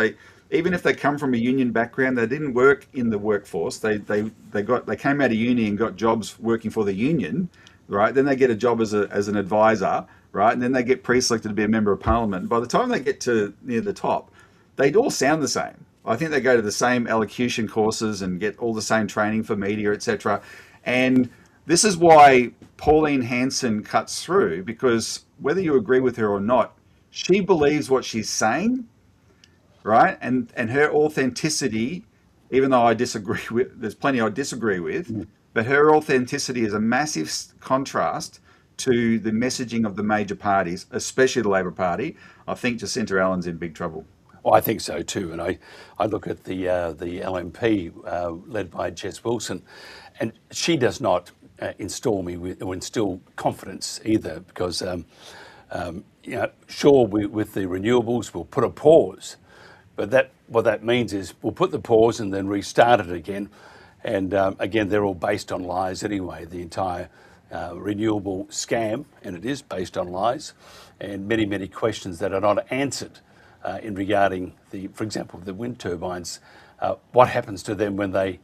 Even if they come from a union background, they didn't work in the workforce. They came out of uni and got jobs working for the union. Right, then they get a job as an advisor, right, and then they get pre-selected to be a member of Parliament. By the time they get to near the top, they all sound the same. I think they go to the same allocation courses and get all the same training for media, etc. And this is why Pauline Hanson cuts through, because whether you agree with her or not, she believes what she's saying, right, and her authenticity, even though I disagree with, there's plenty I disagree with. But her authenticity is a massive contrast to the messaging of the major parties, especially the Labor Party. I think Jacinta Allen's in big trouble. Well, I think so too. And I look at the LNP led by Jess Wilson, and she does not instill confidence either, because sure, with the renewables we'll put a pause, but what that means is we'll put the pause and then restart it again. And again, they're all based on lies anyway. The entire renewable scam, and it is based on lies, and many, many questions that are not answered in regarding for example, the wind turbines. What happens to them when they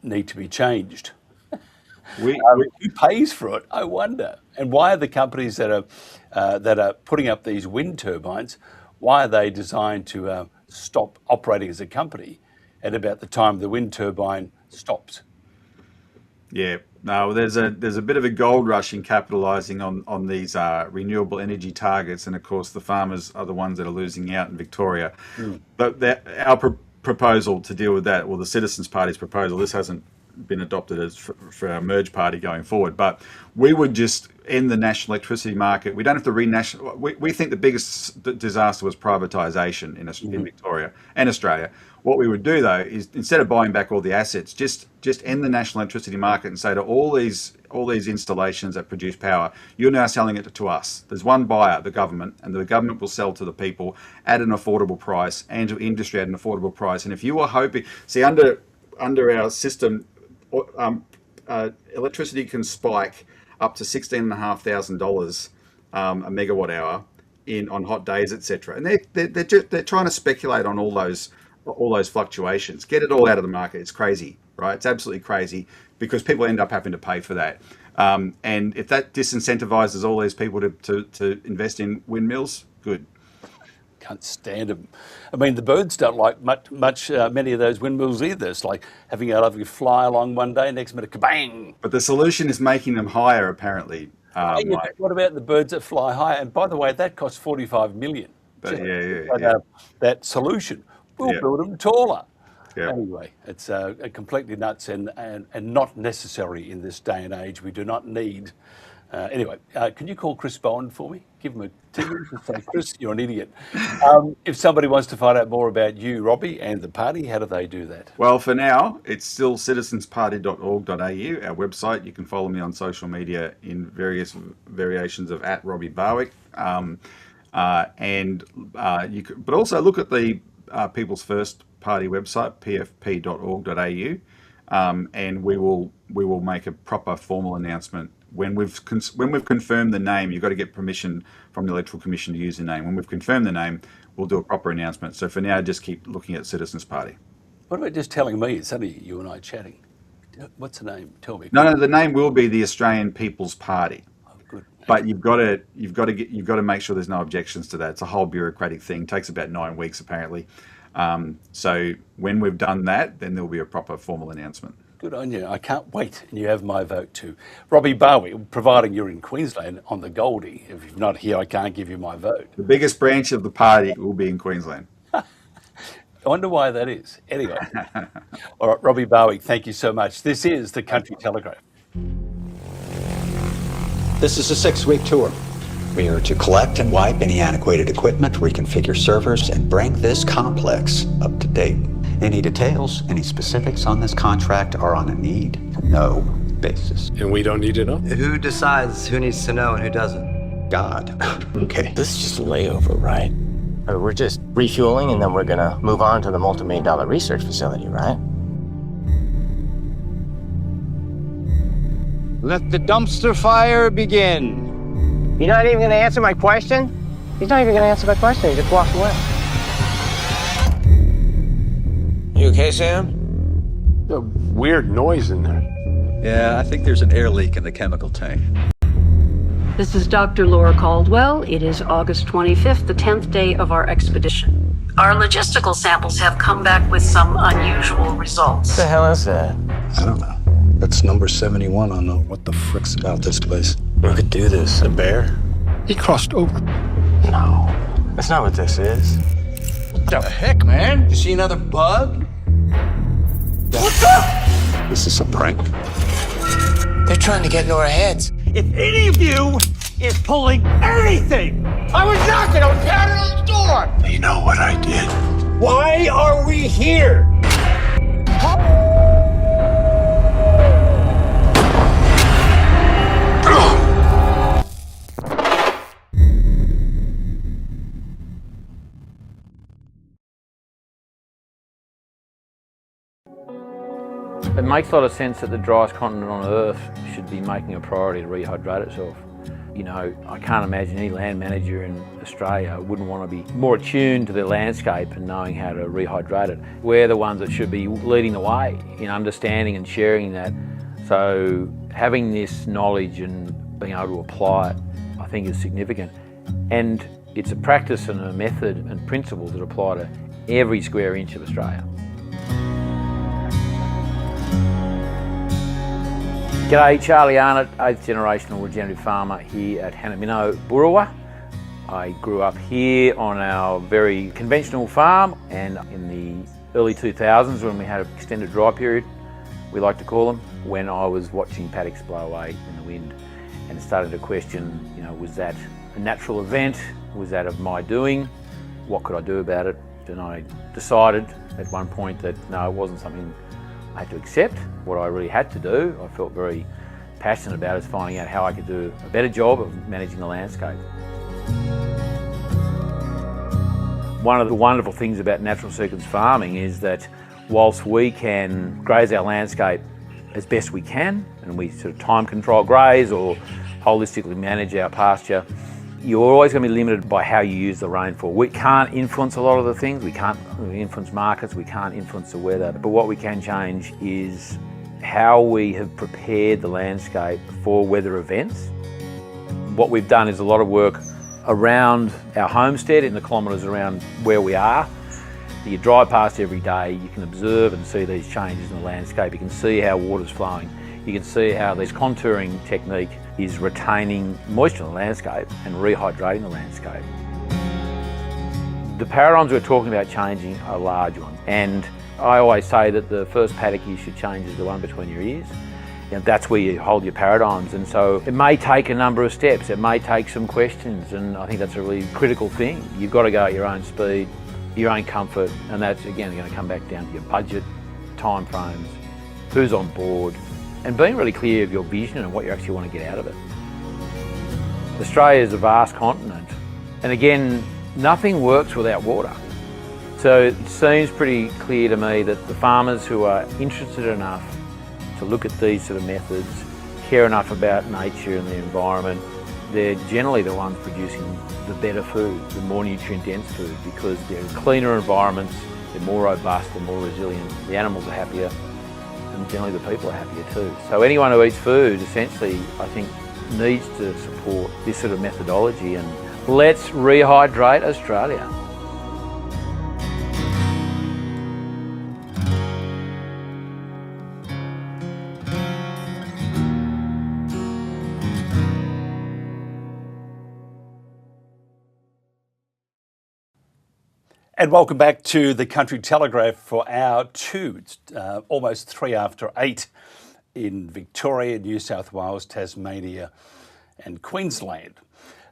need to be changed? Who pays for it? I wonder. And why are the companies that are putting up these wind turbines? Why are they designed to stop operating as a company at about the time the wind turbine stops? Yeah, no, there's a bit of a gold rush in capitalising on these renewable energy targets, and of course the farmers are the ones that are losing out in Victoria. But our proposal to deal with that, well, the Citizens Party's proposal, this hasn't been adopted as for our merge party going forward, but we would just end the national electricity market. We don't have to renational. We think the biggest disaster was privatisation in Victoria and Australia. What we would do though is, instead of buying back all the assets, just end the national electricity market and say to all these installations that produce power, you're now selling it to us. There's one buyer, the government, and the government will sell to the people at an affordable price and to industry at an affordable price. And if you are hoping, see, under our system, electricity can spike up to $16,500 a megawatt hour on hot days, etc. And they're trying to speculate on all those fluctuations. Get it all out of the market. It's crazy, right? It's absolutely crazy, because people end up having to pay for that. And if that disincentivizes all these people to invest in windmills, good. Can't stand them. I mean, the birds don't like many of those windmills either. It's like having a lovely fly along one day, next minute, kabang! But the solution is making them higher, apparently. What about the birds that fly higher? And by the way, that costs $45 million. That solution. We'll build them taller. Anyway, it's completely nuts and not necessary in this day and age. We do not need. Anyway, can you call Chris Bowen for me? Give him a ticket and say, Chris, you're an idiot. If somebody wants to find out more about you, Robbie, and the party, how do they do that? Well, for now, it's still citizensparty.org.au, our website. You can follow me on social media in various variations of @Robbie Barwick. But also look at the People's First Party website, pfp.org.au, and we will make a proper formal announcement when we've confirmed the name. You've got to get permission from the Electoral Commission to use the name. When we've confirmed the name, we'll do a proper announcement. So for now, just keep looking at Citizens Party. What about just telling me? It's only you and I chatting. What's the name? Tell me. No, the name will be the Australian People's Party. Oh, good. But you've got to make sure there's no objections to that. It's a whole bureaucratic thing. It takes about 9 weeks apparently. So when we've done that, then there'll be a proper formal announcement. Good on you. I can't wait. And you have my vote too. Robbie Barwick, providing you're in Queensland on the Goldie. If you're not here, I can't give you my vote. The biggest branch of the party will be in Queensland. I wonder why that is. Anyway. All right, Robbie Barwick, thank you so much. This is the Country Telegraph. This is a 6-week tour. We are to collect and wipe any antiquated equipment, reconfigure servers, and bring this complex up to date. Any details, any specifics on this contract are on a need-to-know basis. And we don't need to know? Who decides who needs to know and who doesn't? God. Okay. This is just a layover, right? We're just refueling and then we're gonna move on to the multi-million-dollar research facility, right? Let the dumpster fire begin. You're not even gonna answer my question? He's not even gonna answer my question, he just walked away. You okay, Sam? A weird noise in there. Yeah, I think there's an air leak in the chemical tank. This is Dr. Laura Caldwell. It is August 25th, the 10th day of our expedition. Our logistical samples have come back with some unusual results. What the hell is that? I don't know. That's number 71 on the what the frick's about this place. Who could do this? A bear? He crossed over. No, that's not what this is. What the heck, man? You see another bug? What's up? This is a prank. They're trying to get into our heads. If any of you is pulling anything, I was knocking on Carol's door. You know what I did? Why are we here? It makes a lot of sense that the driest continent on Earth should be making a priority to rehydrate itself. You know, I can't imagine any land manager in Australia wouldn't want to be more attuned to the landscape and knowing how to rehydrate it. We're the ones that should be leading the way in understanding and sharing that. So having this knowledge and being able to apply it, I think is significant. And it's a practice and a method and principles that apply to every square inch of Australia. G'day, Charlie Arnott, 8th generational regenerative farmer here at Hanamino, Burrawa. I grew up here on our very conventional farm, and in the early 2000s when we had an extended dry period, we like to call them, when I was watching paddocks blow away in the wind and started to question, you know, was that a natural event? Was that of my doing? What could I do about it? And I decided at one point that no, it wasn't something I had to accept. What I really had to do, I felt very passionate about, is finding out how I could do a better job of managing the landscape. One of the wonderful things about natural sequence farming is that whilst we can graze our landscape as best we can, and we sort of time control graze or holistically manage our pasture, you're always going to be limited by how you use the rainfall. We can't influence a lot of the things. We can't influence markets, we can't influence the weather. But what we can change is how we have prepared the landscape for weather events. What we've done is a lot of work around our homestead, in the kilometres around where we are. You drive past every day, you can observe and see these changes in the landscape. You can see how water's flowing. You can see how this contouring technique is retaining moisture in the landscape and rehydrating the landscape. The paradigms we're talking about changing are large ones, and I always say that the first paddock you should change is the one between your ears. You know, that's where you hold your paradigms, and so it may take a number of steps, it may take some questions, and I think that's a really critical thing. You've got to go at your own speed, your own comfort, and that's again going to come back down to your budget, time frames, who's on board, and being really clear of your vision and what you actually want to get out of it. Australia is a vast continent, and again, nothing works without water. So it seems pretty clear to me that the farmers who are interested enough to look at these sort of methods, care enough about nature and the environment, they're generally the ones producing the better food, the more nutrient-dense food, because they're cleaner environments, they're more robust, they're more resilient, the animals are happier, and generally the people are happier too. So anyone who eats food, essentially, I think, needs to support this sort of methodology, and let's rehydrate Australia. And welcome back to the Country Telegraph for hour 2. It's almost 3 after 8 in Victoria, New South Wales, Tasmania and Queensland.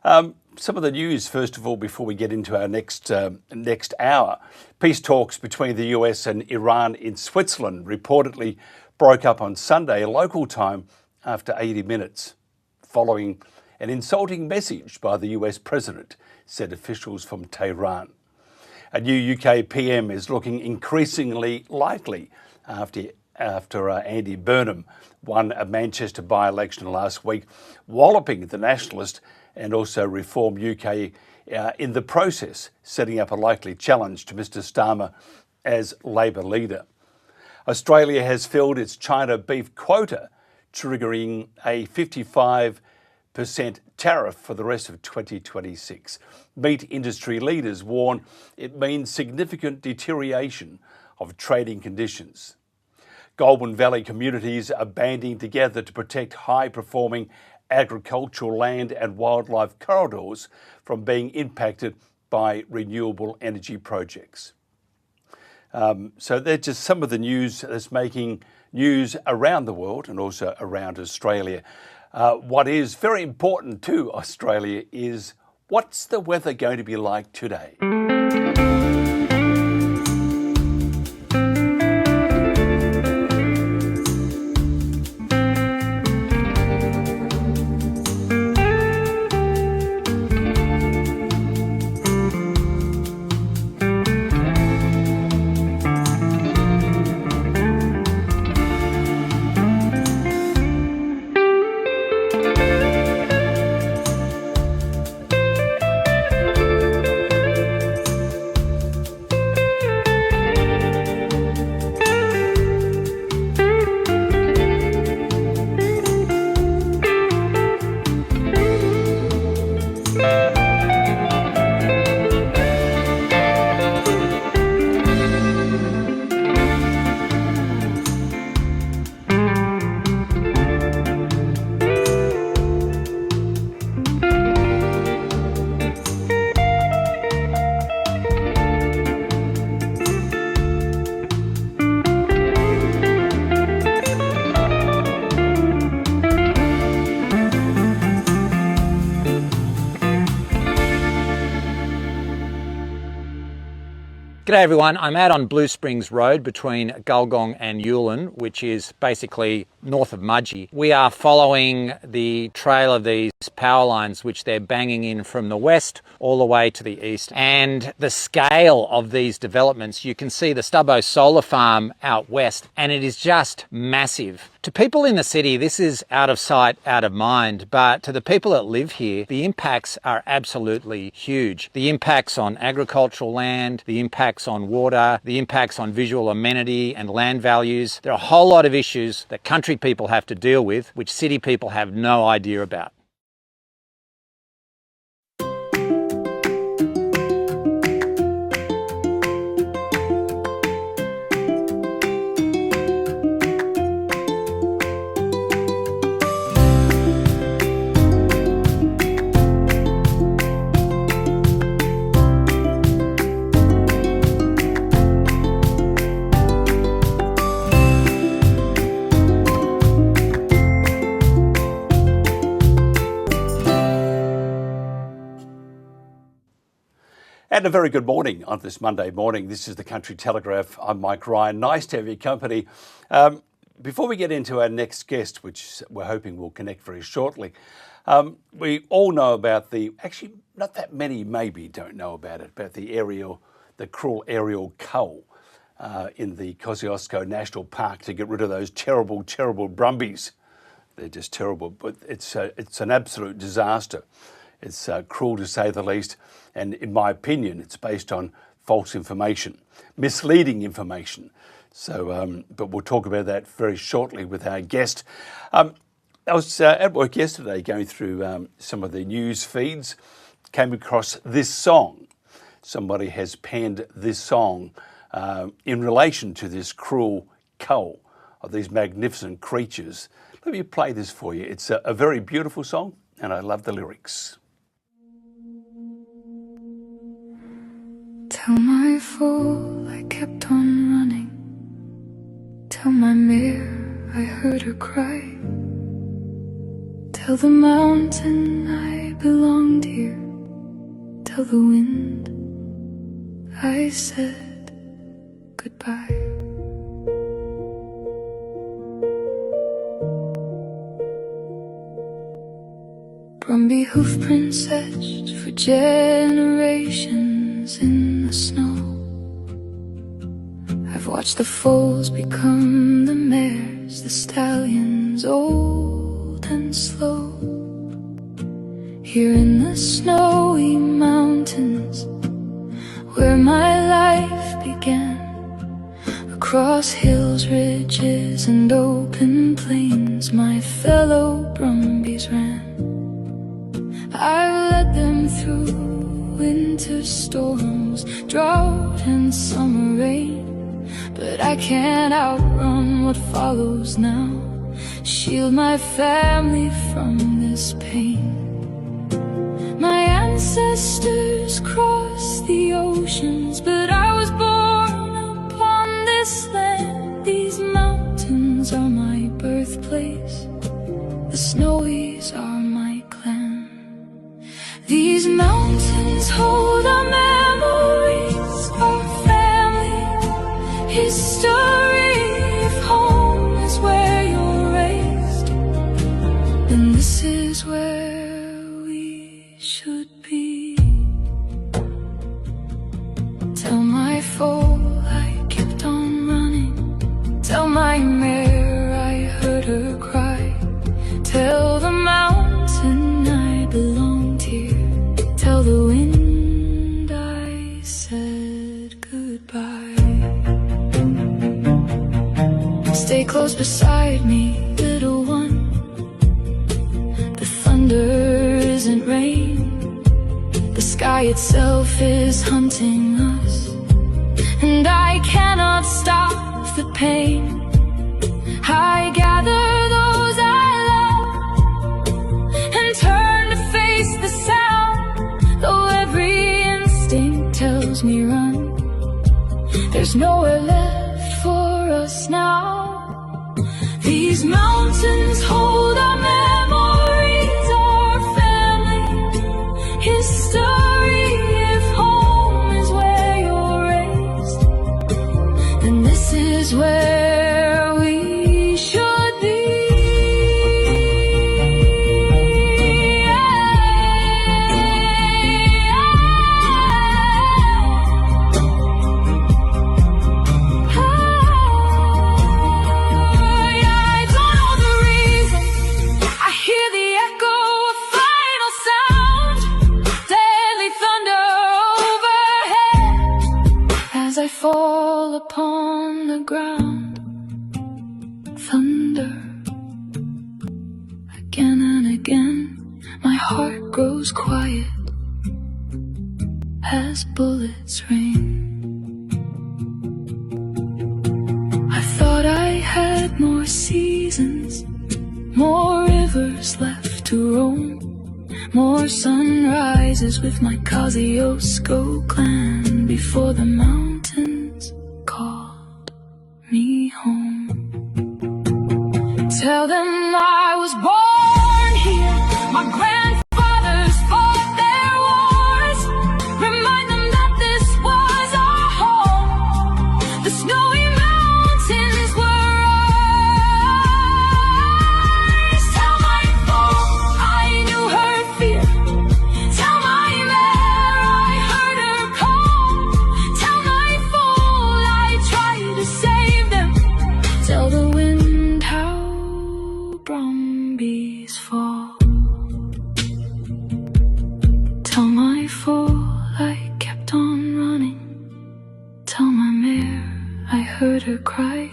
Some of the news, first of all, before we get into our next hour. Peace talks between the US and Iran in Switzerland reportedly broke up on Sunday, local time, after 80 minutes, following an insulting message by the US president, said officials from Tehran. A new UK PM is looking increasingly likely after Andy Burnham won a Manchester by-election last week, walloping the Nationalist and also Reform UK in the process, setting up a likely challenge to Mr Starmer as Labor leader. Australia has filled its China beef quota, triggering a 55% tariff for the rest of 2026. Meat industry leaders warn it means significant deterioration of trading conditions. Goulburn Valley communities are banding together to protect high-performing agricultural land and wildlife corridors from being impacted by renewable energy projects. So they're just some of the news that's making news around the world and also around Australia. What is very important to Australia is what's the weather going to be like today? G'day everyone, I'm out on Blue Springs Road between Gulgong and Yulin, which is basically north of Mudgee. We are following the trail of these power lines which they're banging in from the west all the way to the east. And the scale of these developments, you can see the Stubbo solar farm out west, and it is just massive. To people in the city, this is out of sight, out of mind, but to the people that live here, the impacts are absolutely huge. The impacts on agricultural land, the impacts on water, the impacts on visual amenity and land values. There are a whole lot of issues that country people have to deal with, which city people have no idea about. And a very good morning on this Monday morning. This is the Country Telegraph. I'm Mike Ryan. Nice to have your company. Before we get into our next guest, which we're hoping will connect very shortly, we all know about actually not that many maybe don't know about the cruel aerial cull in the Kosciuszko National Park to get rid of those terrible, terrible brumbies. They're just terrible, but it's an absolute disaster. It's cruel to say the least, and in my opinion, it's based on false information, misleading information. So, but we'll talk about that very shortly with our guest. I was at work yesterday going through some of the news feeds, came across this song. Somebody has penned this song in relation to this cruel cull of these magnificent creatures. Let me play this for you. It's a very beautiful song, and I love the lyrics. Tell my fool I kept on running. Tell my mare I heard her cry. Tell the mountain I belonged here. Tell the wind I said goodbye. Bumby hoof prints etched for generations in the snow. I've watched the foals become the mares, the stallions old and slow. Here in the snowy mountains where my life began, across hills, ridges and open plains my fellow brumbies ran. I've led them through winter storms, drought and summer rain, but I can't outrun what follows now. Shield my family from this pain. My ancestors crossed the oceans, but I was born upon this land. These mountains are my birthplace, the Snowies are my clan. These mountains hold our memories, our family history. If home is where you're raised, then this is where we should be. Tell my foal I kept on running. Tell my mare I heard her cry. Tell the mountain I belonged here. Tell the wind I said goodbye. Stay close beside me, little one. The thunder isn't rain. The sky itself is hunting us, and I cannot stop the pain. I gather those I love and turn to face the sound. Though every instinct tells me run, there's nowhere left for us now. These mountains hold our memories, our family history. If home is where you're raised, is where we should be. I fall upon the ground, thunder again and again. My heart grows quiet as bullets rain. I thought I had more seasons, more rivers left to roam, more sunrises with my Kosciuszko clan before the mountains called me home. Tell them I was born here, my grandfathers fought their wars. Remind them that this was our home. The snowy mountains were ours. Tell my fool I knew her fear. Tell my mare I heard her call. Tell my fool I tried to save them. Tell the wind how Brumbies fall. Tell my fool I kept on running. Tell my mare I heard her cry.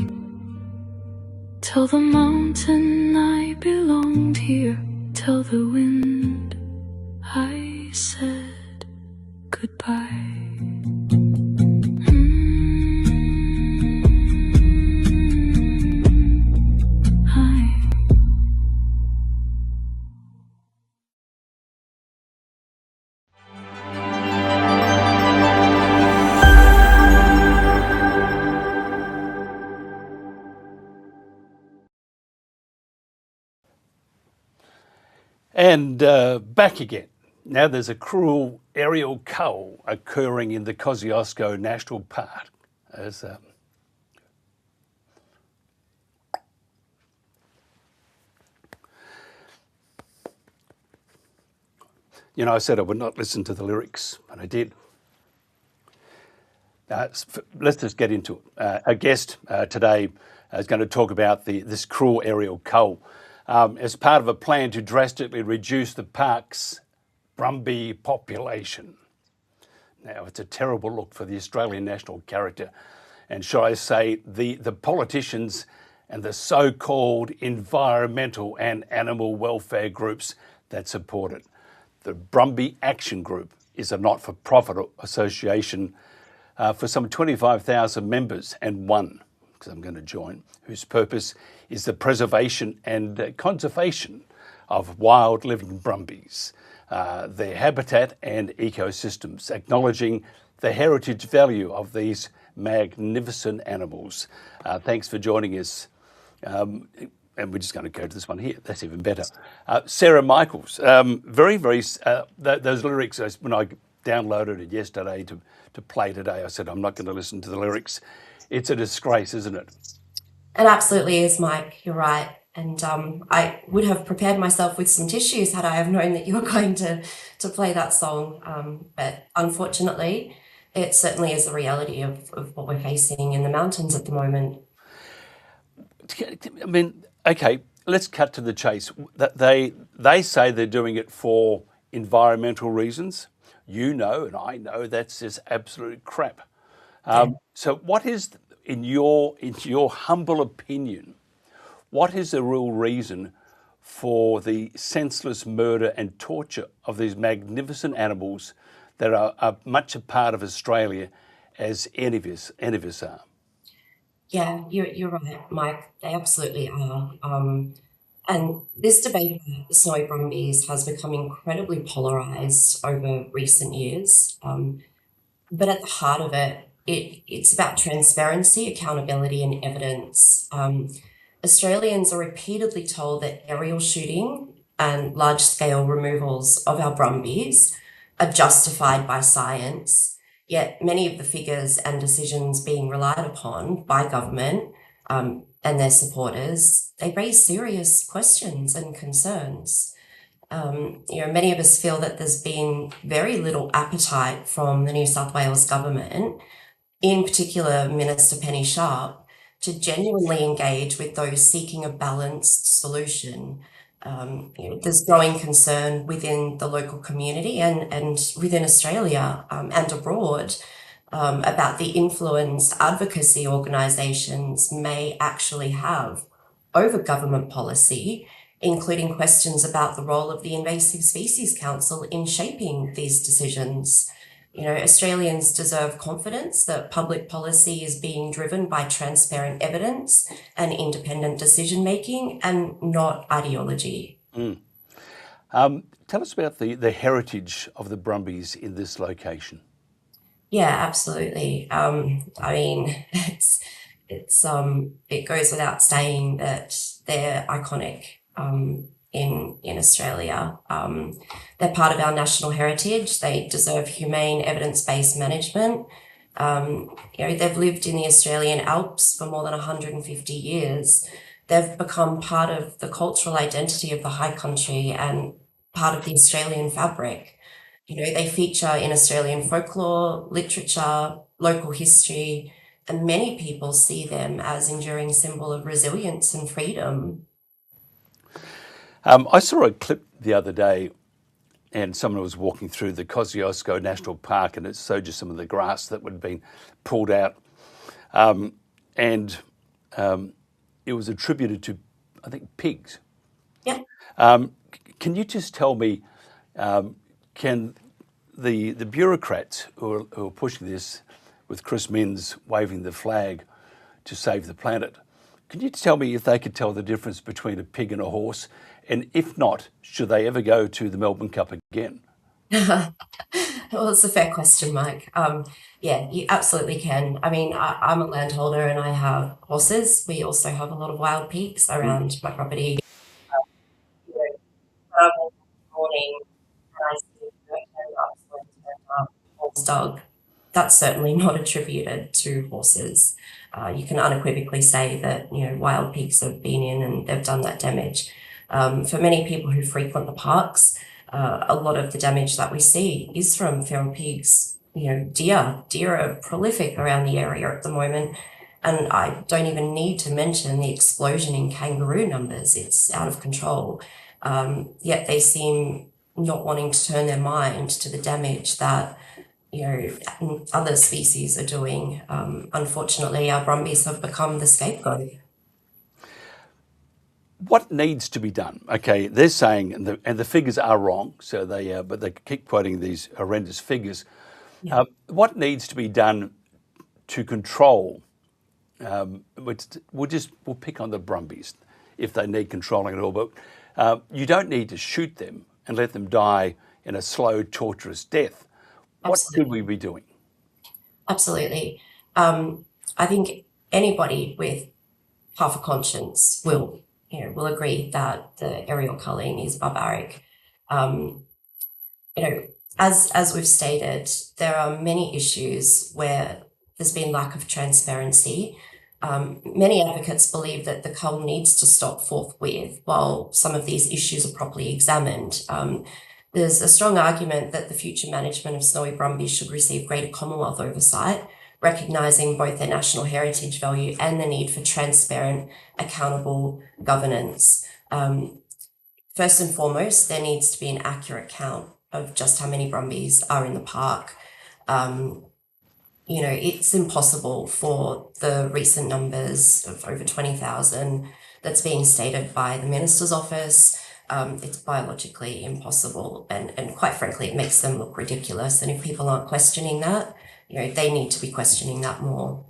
Tell the mountain I belonged here. Tell the wind I said goodbye. And back again. Now there's a cruel aerial cull occurring in the Kosciuszko National Park. As you know, I said I would not listen to the lyrics, and I did. Let's just get into it. Our guest today is going to talk about this cruel aerial cull as part of a plan to drastically reduce the park's Bumby population. Now, it's a terrible look for the Australian national character, and shall I say, the politicians and the so-called environmental and animal welfare groups that support it. The Bumby Action Group is a not-for-profit association for some 25,000 members, and one, because I'm going to join, whose purpose is the preservation and conservation of wild living Brumbies, their habitat and ecosystems, acknowledging the heritage value of these magnificent animals. Thanks for joining us. And we're just going to go to this one here. That's even better. Sarah Michaels, those lyrics, when I downloaded it yesterday to play today, I said, I'm not going to listen to the lyrics. It's a disgrace, isn't it? It absolutely is, Mike. You're right. And I would have prepared myself with some tissues had I have known that you were going to play that song. But unfortunately, it certainly is the reality of what we're facing in the mountains at the moment. I mean, okay, let's cut to the chase. They say they're doing it for environmental reasons. You know, and I know that's just absolute crap. So what is, in your humble opinion, what is the real reason for the senseless murder and torture of these magnificent animals that are much a part of Australia as any of us are? Yeah, you're right, Mike. They absolutely are. And this debate about the snowy Brumbies has become incredibly polarised over recent years. But at the heart of it, it's about transparency, accountability and evidence. Australians are repeatedly told that aerial shooting and large-scale removals of our Brumbies are justified by science. Yet many of the figures and decisions being relied upon by government and their supporters, they raise serious questions and concerns. Many of us feel that there's been very little appetite from the New South Wales government, in particular Minister Penny Sharp, to genuinely engage with those seeking a balanced solution. There's growing concern within the local community and within Australia and abroad about the influence advocacy organisations may actually have over government policy, including questions about the role of the Invasive Species Council in shaping these decisions. Australians deserve confidence that public policy is being driven by transparent evidence and independent decision-making and not ideology. Tell us about the heritage of the Brumbies in this location. Yeah, absolutely. It goes without saying that they're iconic in Australia. They're part of our national heritage. They deserve humane, evidence-based management. They've lived in the Australian Alps for more than 150 years. They've become part of the cultural identity of the high country and part of the Australian fabric. They feature in Australian folklore, literature, local history, and many people see them as enduring symbol of resilience and freedom. I saw a clip the other day, and someone was walking through the Kosciuszko National Park, and it showed you some of the grass that had been pulled out, and it was attributed to, I think, pigs. Yeah. Can you just tell me, can the bureaucrats who are pushing this, with Chris Minns waving the flag to save the planet, can you tell me if they could tell the difference between a pig and a horse? And if not, should they ever go to the Melbourne Cup again? Well, it's a fair question, Mike. Yeah, you absolutely can. I'm a landholder and I have horses. We also have a lot of wild pigs around my property. Morning, and I see a horse dog. That's certainly not attributed to horses. You can unequivocally say that wild pigs have been in and they've done that damage. For many people who frequent the parks, a lot of the damage that we see is from feral pigs. Deer are prolific around the area at the moment, and I don't even need to mention the explosion in kangaroo numbers. It's out of control. Yet they seem not wanting to turn their mind to the damage that other species are doing. Unfortunately, our Brumbies have become the scapegoat. What needs to be done? Okay, they're saying, and the figures are wrong, so but they keep quoting these horrendous figures. Yeah. What needs to be done to control? We'll pick on the Brumbies if they need controlling at all, but you don't need to shoot them and let them die in a slow, torturous death. What could we be doing? Absolutely. I think anybody with half a conscience will agree that the aerial culling is barbaric. As we've stated, there are many issues where there's been lack of transparency. Many advocates believe that the cull needs to stop forthwith while some of these issues are properly examined. There's a strong argument that the future management of snowy brumbies should receive greater Commonwealth oversight, recognising both their national heritage value and the need for transparent, accountable governance. First and foremost, there needs to be an accurate count of just how many brumbies are in the park. It's impossible for the recent numbers of over 20,000 that's being stated by the Minister's office. It's biologically impossible, and quite frankly, it makes them look ridiculous. And if people aren't questioning that, they need to be questioning that more.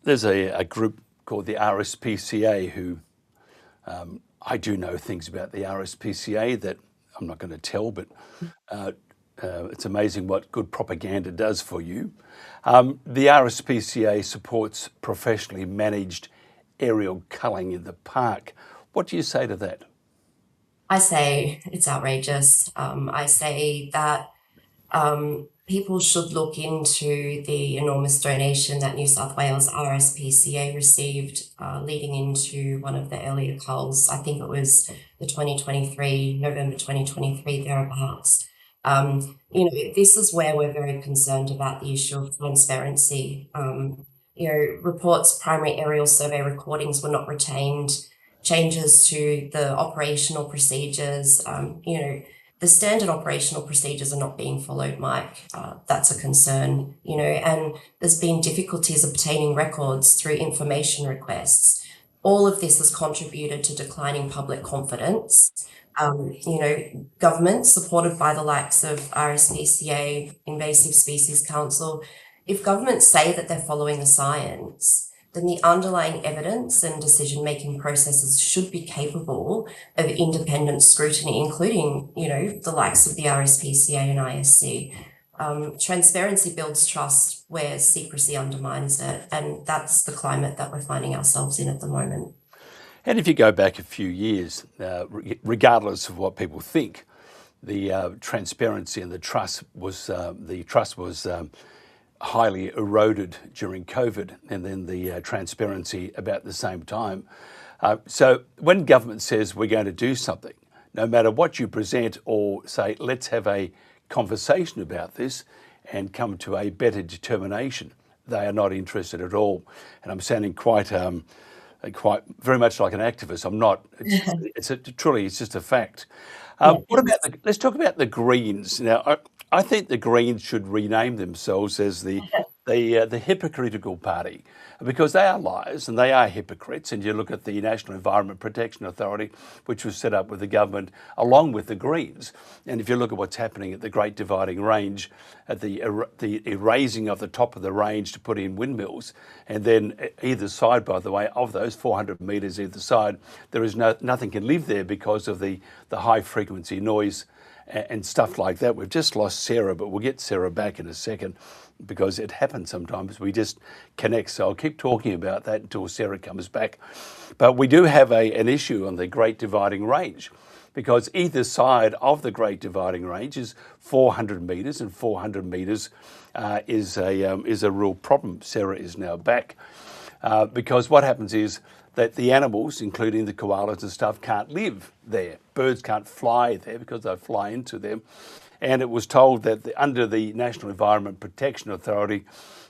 There's a group called the RSPCA who, I do know things about the RSPCA that I'm not going to tell, but it's amazing what good propaganda does for you. The RSPCA supports professionally managed aerial culling in the park. What do you say to that? I say it's outrageous. I say that people should look into the enormous donation that New South Wales RSPCA received leading into one of the earlier culls. I think it was the 2023, November 2023, thereabouts. This is where we're very concerned about the issue of transparency. Reports, primary aerial survey recordings were not retained, changes to the operational procedures, the standard operational procedures are not being followed, Mike. That's a concern, and there's been difficulties obtaining records through information requests. All of this has contributed to declining public confidence. Governments supported by the likes of RSPCA, Invasive Species Council, if governments say that they're following the science, then the underlying evidence and decision-making processes should be capable of independent scrutiny, including, the likes of the RSPCA and ISC. Transparency builds trust where secrecy undermines it, and that's the climate that we're finding ourselves in at the moment. And if you go back a few years, regardless of what people think, the transparency and the trust was highly eroded during COVID, and then the transparency about the same time. So when government says we're going to do something, no matter what you present or say, let's have a conversation about this and come to a better determination, they are not interested at all. And I'm sounding quite very much like an activist. I'm not. It's just a fact. What about let's talk about the Greens now. I think the Greens should rename themselves as the hypocritical party, because they are liars and they are hypocrites. And you look at the National Environment Protection Authority, which was set up with the government along with the Greens. And if you look at what's happening at the Great Dividing Range, at the erasing of the top of the range to put in windmills, and then either side, by the way, of those 400 metres either side, there is nothing can live there because of the high frequency noise and stuff like that. We've just lost Sarah, but we'll get Sarah back in a second, because it happens sometimes. We just connect. So I'll keep talking about that until Sarah comes back. But we do have an issue on the Great Dividing Range, because either side of the Great Dividing Range is 400 metres, and 400 metres is a real problem. Sarah is now back, because what happens is that the animals, including the koalas and stuff, can't live there. Birds can't fly there because they fly into them. And it was told that under the National Environment Protection Authority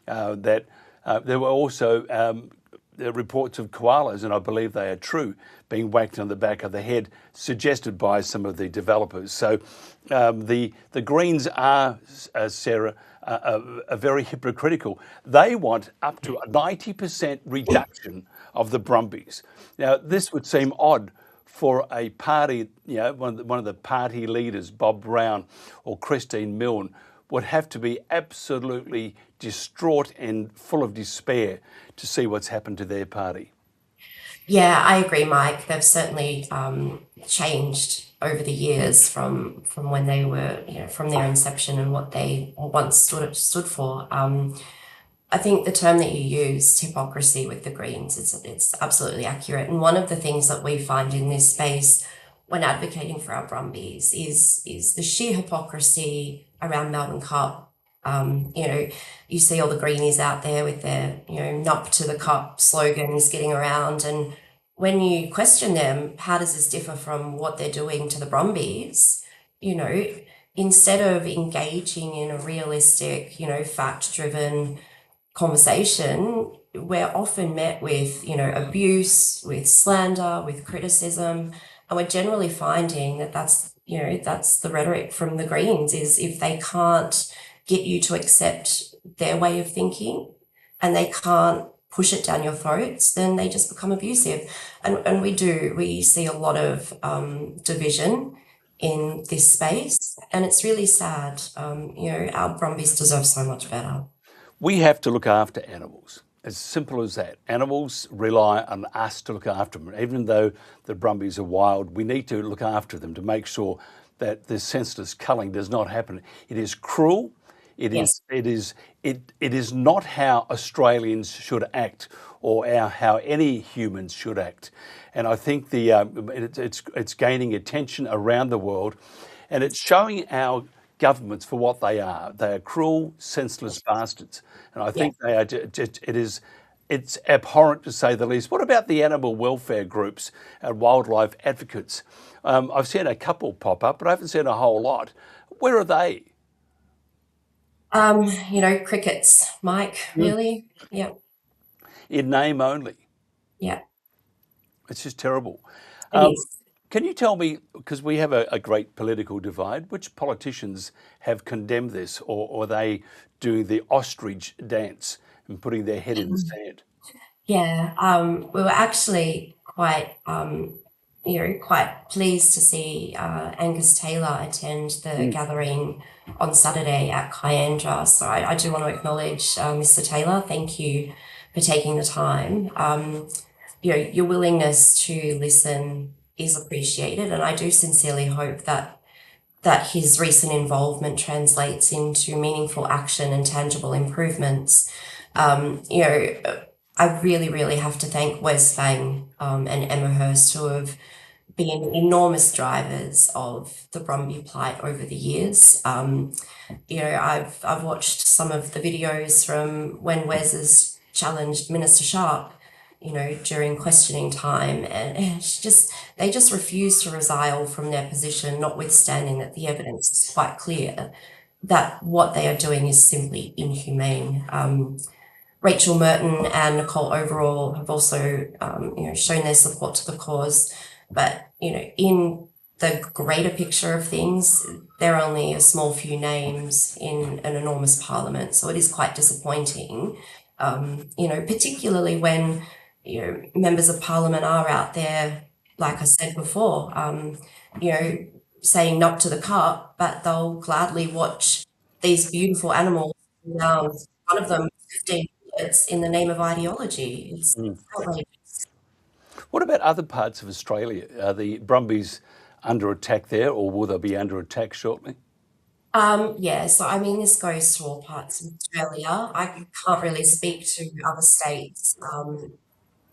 that there were also reports of koalas, and I believe they are true, being whacked on the back of the head, suggested by some of the developers. So the Greens are, Sarah, are very hypocritical. They want up to a 90% reduction of the Brumbies. Now, this would seem odd for a party, one of the party leaders, Bob Brown or Christine Milne, would have to be absolutely distraught and full of despair to see what's happened to their party. Yeah, I agree, Mike. They've certainly changed over the years from when they were, from their inception and what they once stood for. I think the term that you used, hypocrisy with the Greens, it's absolutely accurate. And one of the things that we find in this space when advocating for our Brumbies is the sheer hypocrisy around Melbourne Cup. You see all the greenies out there with their, "Nup to the cup" slogans getting around. And when you question them, how does this differ from what they're doing to the Brumbies? Instead of engaging in a realistic, fact-driven conversation, we're often met with, abuse, with slander, with criticism. And we're generally finding that that's the rhetoric from the Greens, is if they can't get you to accept their way of thinking and they can't push it down your throats, then they just become abusive. And we see a lot of division in this space, and it's really sad. Our Brumbies deserve so much better. We have to look after animals. As simple as that. Animals rely on us to look after them. Even though the Brumbies are wild, we need to look after them to make sure that this senseless culling does not happen. It is cruel. It is not how Australians should act, or how any humans should act. And I think it's gaining attention around the world, and it's showing our governments for what they are. They are cruel, senseless bastards, and I think they are. It's abhorrent to say the least. What about the animal welfare groups and wildlife advocates? I've seen a couple pop up, but I haven't seen a whole lot. Where are they? Crickets, Mike, really? Yeah. In name only. Yeah. It's just terrible. It is. Can you tell me, because we have a great political divide, which politicians have condemned this, or are they doing the ostrich dance and putting their head in the sand? Yeah, we were actually quite pleased to see Angus Taylor attend the gathering on Saturday at Kyandra. So I do want to acknowledge Mr. Taylor. Thank you for taking the time. Your willingness to listen is appreciated, and I do sincerely hope that his recent involvement translates into meaningful action and tangible improvements. I really, really have to thank Wes Fang and Emma Hurst, who have been enormous drivers of the Brumby plight over the years. I've watched some of the videos from when Wes has challenged Minister Sharp, during questioning time, and they just refuse to resile from their position, notwithstanding that the evidence is quite clear that what they are doing is simply inhumane. Rachel Merton and Nicole Overall have also, shown their support to the cause, but in the greater picture of things, there are only a small few names in an enormous parliament, so it is quite disappointing. Particularly when members of parliament are out there, like I said before, saying not to the cup, but they'll gladly watch these beautiful animals down, one of them 15 minutes in the name of ideology. It's outrageous. What about other parts of Australia? Are the Brumbies under attack there, or will they be under attack shortly? This goes to all parts of Australia. I can't really speak to other states,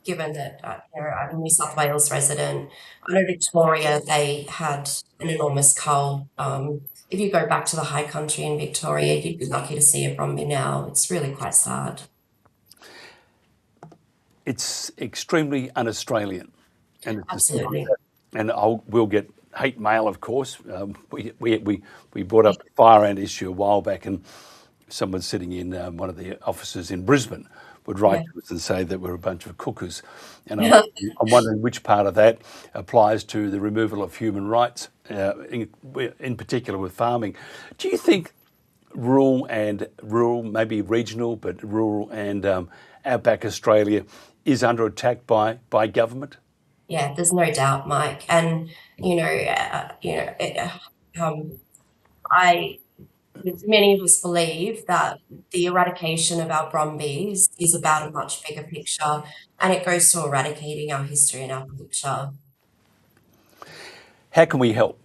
given that I'm a New South Wales resident. I know Victoria, they had an enormous cull. If you go back to the high country in Victoria, you'd be lucky to see a Brumby now. It's really quite sad. It's extremely un-Australian, and Absolutely. we'll get hate mail, of course. We brought up the fire ant issue a while back, and someone sitting in one of the offices in Brisbane would write to us and say that we're a bunch of cookers. And I'm wondering which part of that applies to the removal of human rights, in particular with farming. Do you think rural, maybe regional, but rural and outback Australia is under attack by government? Yeah, there's no doubt, Mike. And many of us believe that the eradication of our Brumbies is about a much bigger picture, and it goes to eradicating our history and our culture. How can we help?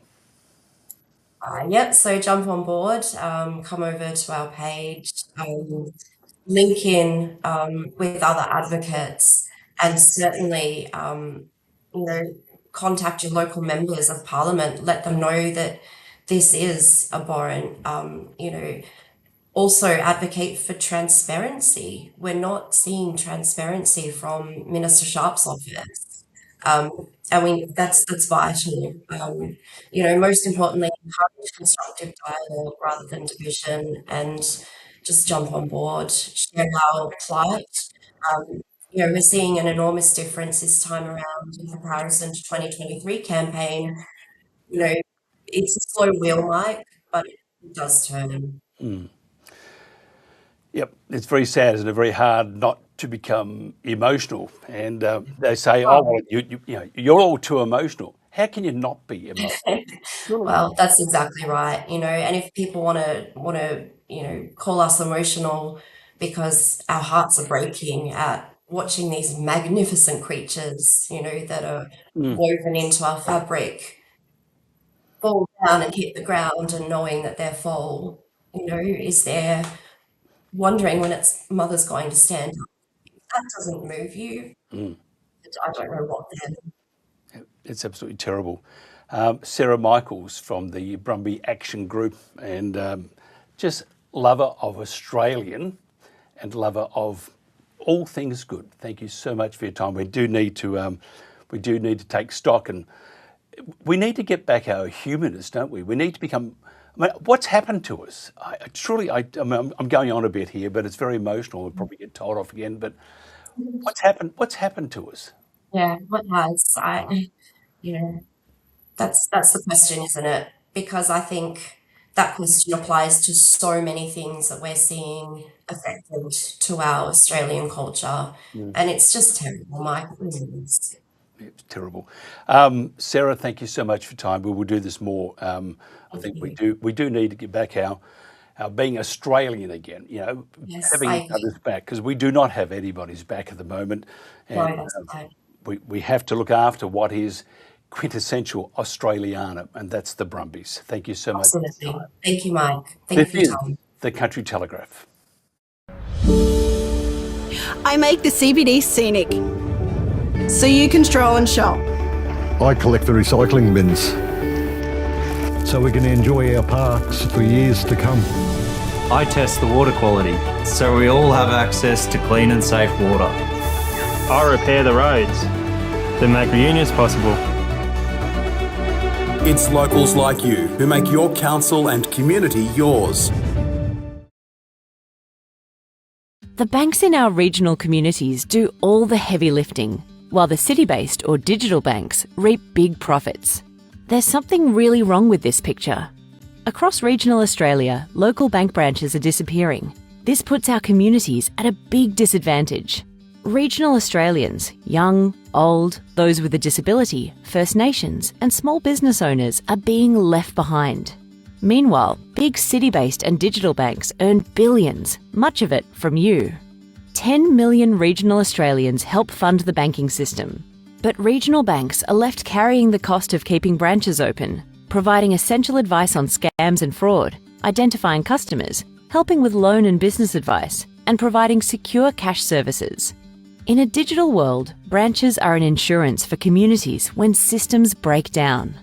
So jump on board, come over to our page, link in with other advocates, and certainly, contact your local members of parliament, let them know that this is abhorrent. Also advocate for transparency. We're not seeing transparency from Minister Sharp's office. That's vital. Most importantly, encourage constructive dialogue rather than division, and just jump on board, share our plight. We're seeing an enormous difference this time around in comparison to 2023 campaign. It's a slow wheel, Mike, but it does turn. Yep, it's very sad, and it's very hard not to become emotional. And they say, "Oh, well, you're all too emotional." How can you not be emotional? Well, that's exactly right. And if people want to call us emotional because our hearts are breaking at watching these magnificent creatures, that are woven into our fabric, fall down and hit the ground, and knowing that they're full, is there wondering when its mother's going to stand up. If that doesn't move you, I don't know what then. It's absolutely terrible. Sarah Michaels from the Bumby Action Group, and just lover of Australian and lover of all things good. Thank you so much for your time. We do need to take stock, and we need to get back our humanness, don't we? We need to become. I mean, what's happened to us? I'm going on a bit here, but it's very emotional. We'll probably get told off again. But what's happened? What's happened to us? Yeah, what has? That's the question, isn't it? Because I think that question applies to so many things that we're seeing affected to our Australian culture, and it's just terrible, Mike. It really is. It's terrible. Sarah, thank you so much for your time. We will do this more. I think we do need to get back our being Australian again. Yes, having each other's back, because we do not have anybody's back at the moment, and No, that's right. we have to look after what is quintessential Australiana, and that's the Brumbies. Thank you so much. Absolutely. Thank you, Mike. Thank you for your time. The Country Telegraph. I make the CBD scenic, so you can stroll and shop. I collect the recycling bins, so we can enjoy our parks for years to come. I test the water quality, so we all have access to clean and safe water. I repair the roads that make reunions possible. It's locals like you who make your council and community yours. The banks in our regional communities do all the heavy lifting, while the city-based or digital banks reap big profits. There's something really wrong with this picture. Across regional Australia, local bank branches are disappearing. This puts our communities at a big disadvantage. Regional Australians, young, old, those with a disability, First Nations and small business owners are being left behind. Meanwhile, big city-based and digital banks earn billions, much of it from you. 10 million regional Australians help fund the banking system. But regional banks are left carrying the cost of keeping branches open, providing essential advice on scams and fraud, identifying customers, helping with loan and business advice, and providing secure cash services. In a digital world, branches are an insurance for communities when systems break down.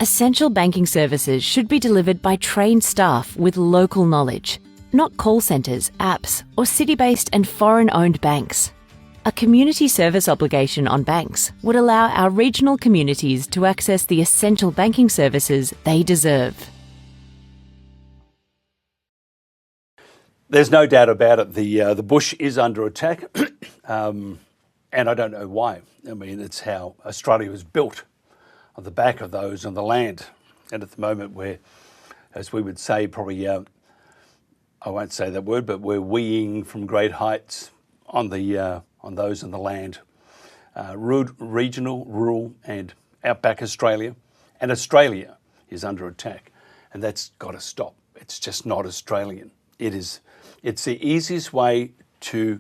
Essential banking services should be delivered by trained staff with local knowledge, not call centres, apps, or city-based and foreign-owned banks. A community service obligation on banks would allow our regional communities to access the essential banking services they deserve. There's no doubt about it. The bush is under attack, and I don't know why. I mean, it's how Australia was built, on the back of those on the land. And at the moment, we're, as we would say, probably, I won't say that word, but we're weeing from great heights on those on the land. Regional, rural, and outback Australia, and Australia is under attack, and that's got to stop. It's just not Australian. It's the easiest way to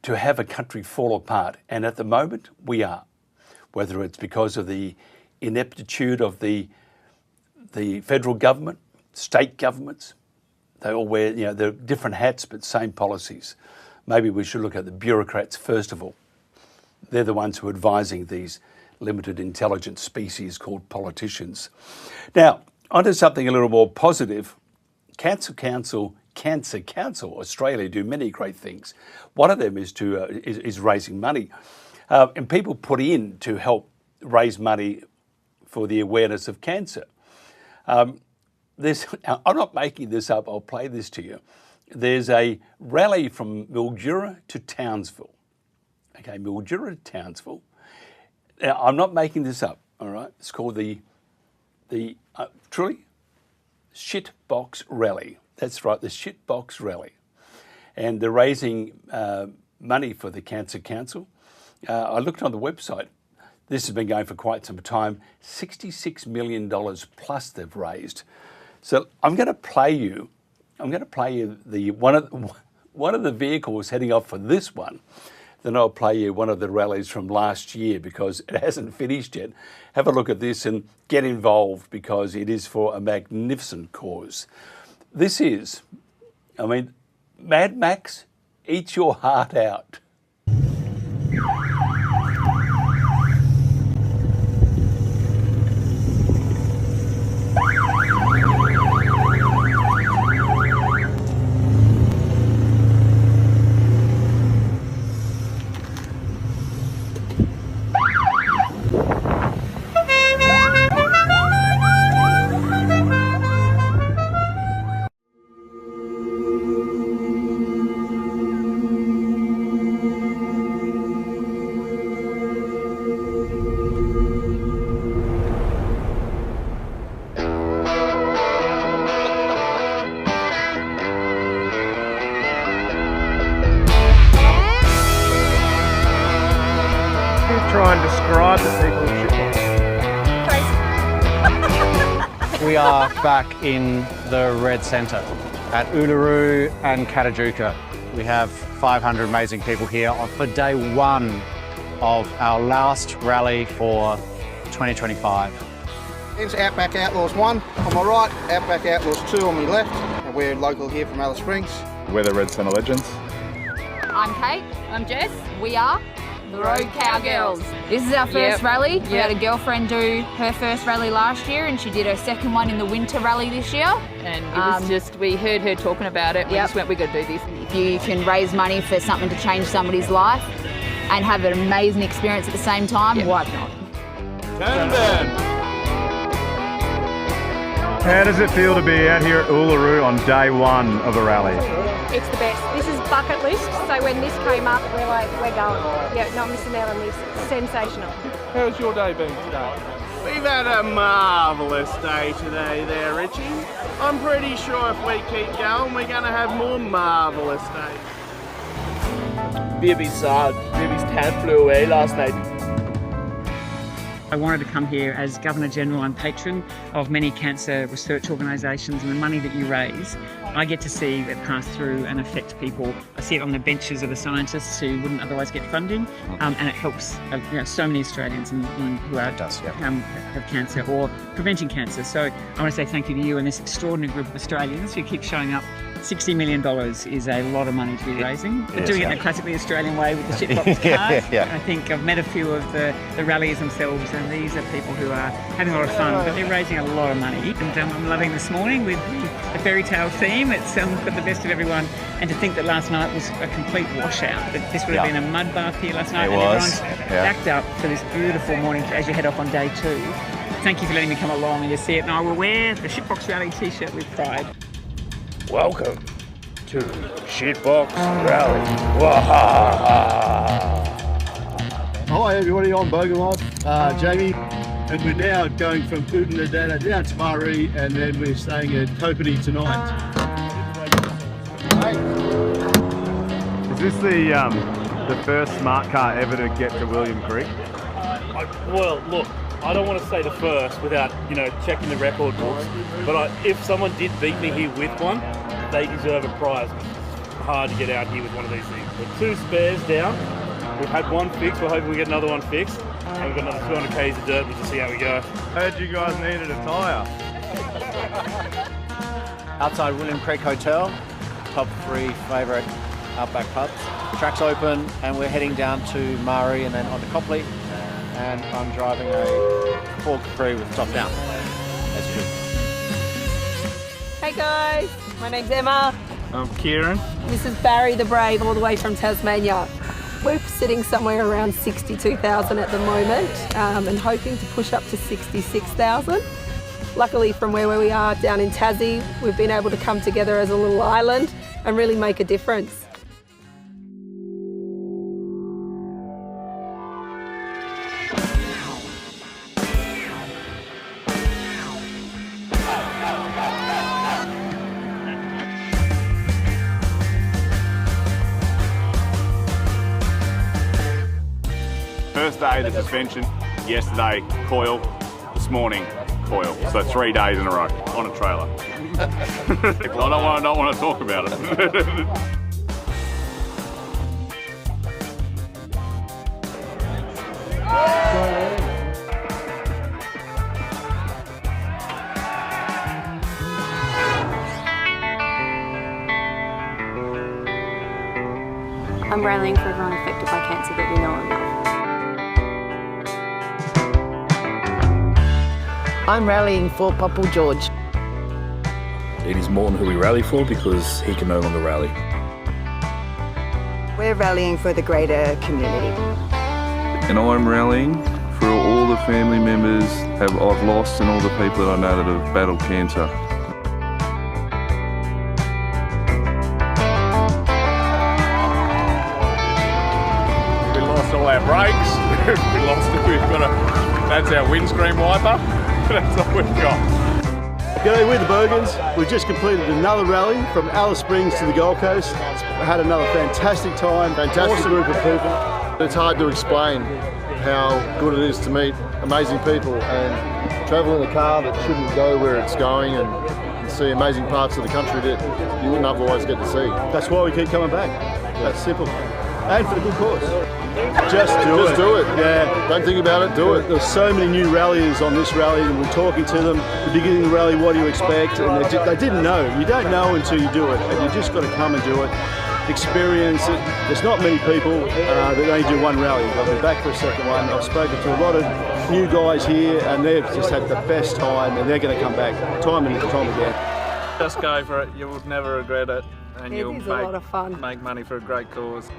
have a country fall apart, and at the moment we are. Whether it's because of the ineptitude of the federal government, state governments, they all wear, they're different hats but same policies. Maybe we should look at the bureaucrats first of all. They're the ones who are advising these limited intelligence species called politicians. Now, onto something a little more positive. Cancer Council Australia do many great things. One of them is raising money. And people put in to help raise money for the awareness of cancer. I'm not making this up, I'll play this to you. There's a rally from Mildura to Townsville. Okay, Mildura to Townsville. Now, I'm not making this up, all right? It's called the truly Shitbox Rally. That's right, the Shitbox Rally. And they're raising money for the Cancer Council. I looked on the website. This has been going for quite some time. $66 million plus they've raised. So I'm going to play you the one of the vehicles heading off for this one. Then I'll play you one of the rallies from last year because it hasn't finished yet. Have a look at this and get involved because it is for a magnificent cause. This is, Mad Max, eat your heart out. try and describe the people of Shitbox. We are back in the Red Centre at Uluru and Katajuka. We have 500 amazing people here for day one of our last rally for 2025. It's Outback Outlaws 1 on my right, Outback Outlaws 2 on my left. We're local here from Alice Springs. We're the Red Centre Legends. I'm Kate. I'm Jess. We are the Road Cowgirls. This is our first rally. We had a girlfriend do her first rally last year and she did her second one in the winter rally this year. And it was just, we heard her talking about it. We just went, we got to do this. If you can raise money for something to change somebody's life and have an amazing experience at the same time, why not? Turn them. How does it feel to be out here at Uluru on day one of a rally? It's the best. This is bucket list, so when this came up, we're like, we're going. Yeah, not missing out on this. It's sensational. How's your day been today? We've had a marvellous day today there, Richie. I'm pretty sure if we keep going, we're going to have more marvellous days. Baby's sad. Baby's tan flew away last night. I wanted to come here as Governor-General and patron of many cancer research organisations, and the money that you raise, I get to see it pass through and affect people. I see it on the benches of the scientists who wouldn't otherwise get funding, and it helps so many Australians who have cancer or preventing cancer. So I want to say thank you to you and this extraordinary group of Australians who keep showing up. $60 million is a lot of money to be raising. But doing it in a classically Australian way with the shitbox cars. I think I've met a few of the rallies themselves, and these are people who are having a lot of fun, but they're raising a lot of money. And I'm loving this morning with the fairy tale theme. It's got the best of everyone. And to think that last night was a complete washout, that this would have been a mud bath here last night, and everyone's backed up for this beautiful morning as you head off on day two. Thank you for letting me come along and just see it. And I will wear the Shitbox Rally t-shirt with pride. Welcome to Shitbox Rally. Hi everybody, I'm Bogomod, Jamie, and we're now going from Udinadatta down to Murray, and then we're staying at Topany tonight. Is this the first smart car ever to get to William Creek? Well, look, I don't want to say the first without, checking the record books, but if someone did beat me here with one, they deserve a prize. It's hard to get out here with one of these things. We're 2 spares down. We've had one fixed. We're hoping we get another one fixed. And we've got another 200 k's of dirt. We'll just see how we go. Heard you guys needed a tyre. Outside William Creek Hotel, top 3 favourite outback pubs. Track's open and we're heading down to Murray and then on to Copley. And I'm driving a Ford Capri with top down, as usual. Hey guys, my name's Emma. I'm Kieran. This is Barry the Brave, all the way from Tasmania. We're sitting somewhere around 62,000 at the moment and hoping to push up to 66,000. Luckily from where we are down in Tassie, we've been able to come together as a little island and really make a difference. First day, the suspension. Yesterday, coil. This morning, coil. So 3 days in a row on a trailer. I don't want to talk about it. I'm rallying for everyone affected by cancer that we know and love. I'm rallying for Popple George. It is Morton who we rally for because he can no longer rally. We're rallying for the greater community. And I'm rallying for all the family members I've lost and all the people that I know that have battled cancer. We lost all our brakes. That's our windscreen wiper. That's all we've got. G'day, we're the Bogans. We've just completed another rally from Alice Springs to the Gold Coast. We had another fantastic time, fantastic group of people. It's hard to explain how good it is to meet amazing people and travel in a car that shouldn't go where it's going and see amazing parts of the country that you wouldn't otherwise get to see. That's why we keep coming back. That's simple. And for the good cause. Just do it. Yeah. Don't think about it, do it. There's so many new ralliers on this rally, and we're talking to them. The beginning of the rally, what do you expect? And they didn't know. You don't know until you do it, and you just got to come and do it. Experience it. There's not many people that only do one rally. I've been back for a second one. I've spoken to a lot of new guys here, and they've just had the best time, and they're going to come back time and time again. Just go for it. You will never regret it, and you'll is a lot of fun. make money for a great cause.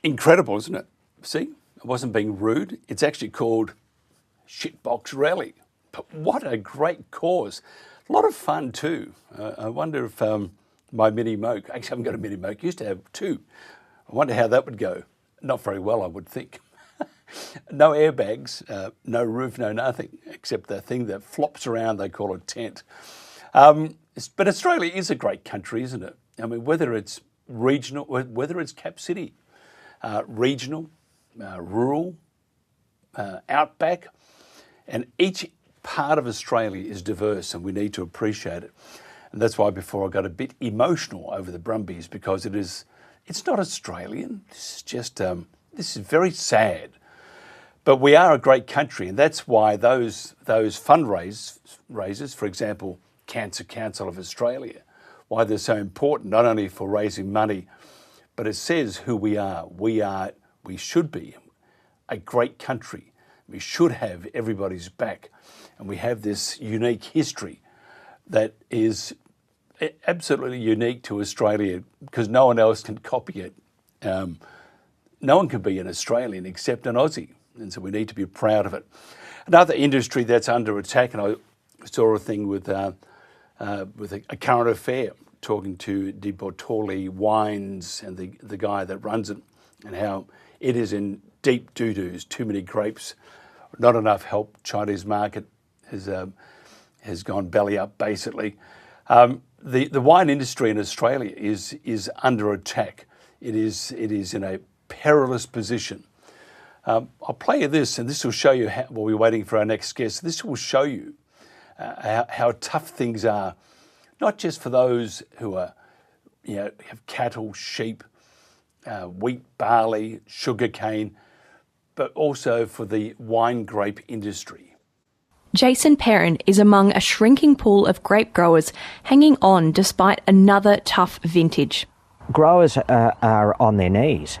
Incredible, isn't it? See, I wasn't being rude. It's actually called Shitbox Rally. But what a great cause. A lot of fun too. I wonder if my mini moke, actually I haven't got a mini moke, used to have two. I wonder how that would go. Not very well, I would think. No airbags, no roof, no nothing, except the thing that flops around, they call a tent. But Australia is a great country, isn't it? I mean, whether it's regional, whether it's Cap City, regional, rural, outback, and each part of Australia is diverse, and we need to appreciate it. And that's why before I got a bit emotional over the Brumbies, because it's not Australian. This is just, this is very sad. But we are a great country, and that's why those fundraisers, for example, Cancer Council of Australia, why they're so important, not only for raising money, but it says who we are. We should be a great country. We should have everybody's back. And we have this unique history that is absolutely unique to Australia because no one else can copy it. No one can be an Australian except an Aussie. And so we need to be proud of it. Another industry that's under attack, and I saw a thing with a current affair, talking to Di Bortoli Wines and the guy that runs it, and how it is in deep doo-doos, too many grapes, not enough help. Chinese market has gone belly up, basically. The wine industry in Australia is under attack. It is in a perilous position. I'll play you this, and this will show you, while we're waiting for our next guest, this will show you how tough things are, not just for those who are, have cattle, sheep, wheat, barley, sugarcane, but also for the wine grape industry. Jason Perrin is among a shrinking pool of grape growers hanging on despite another tough vintage. Growers are on their knees.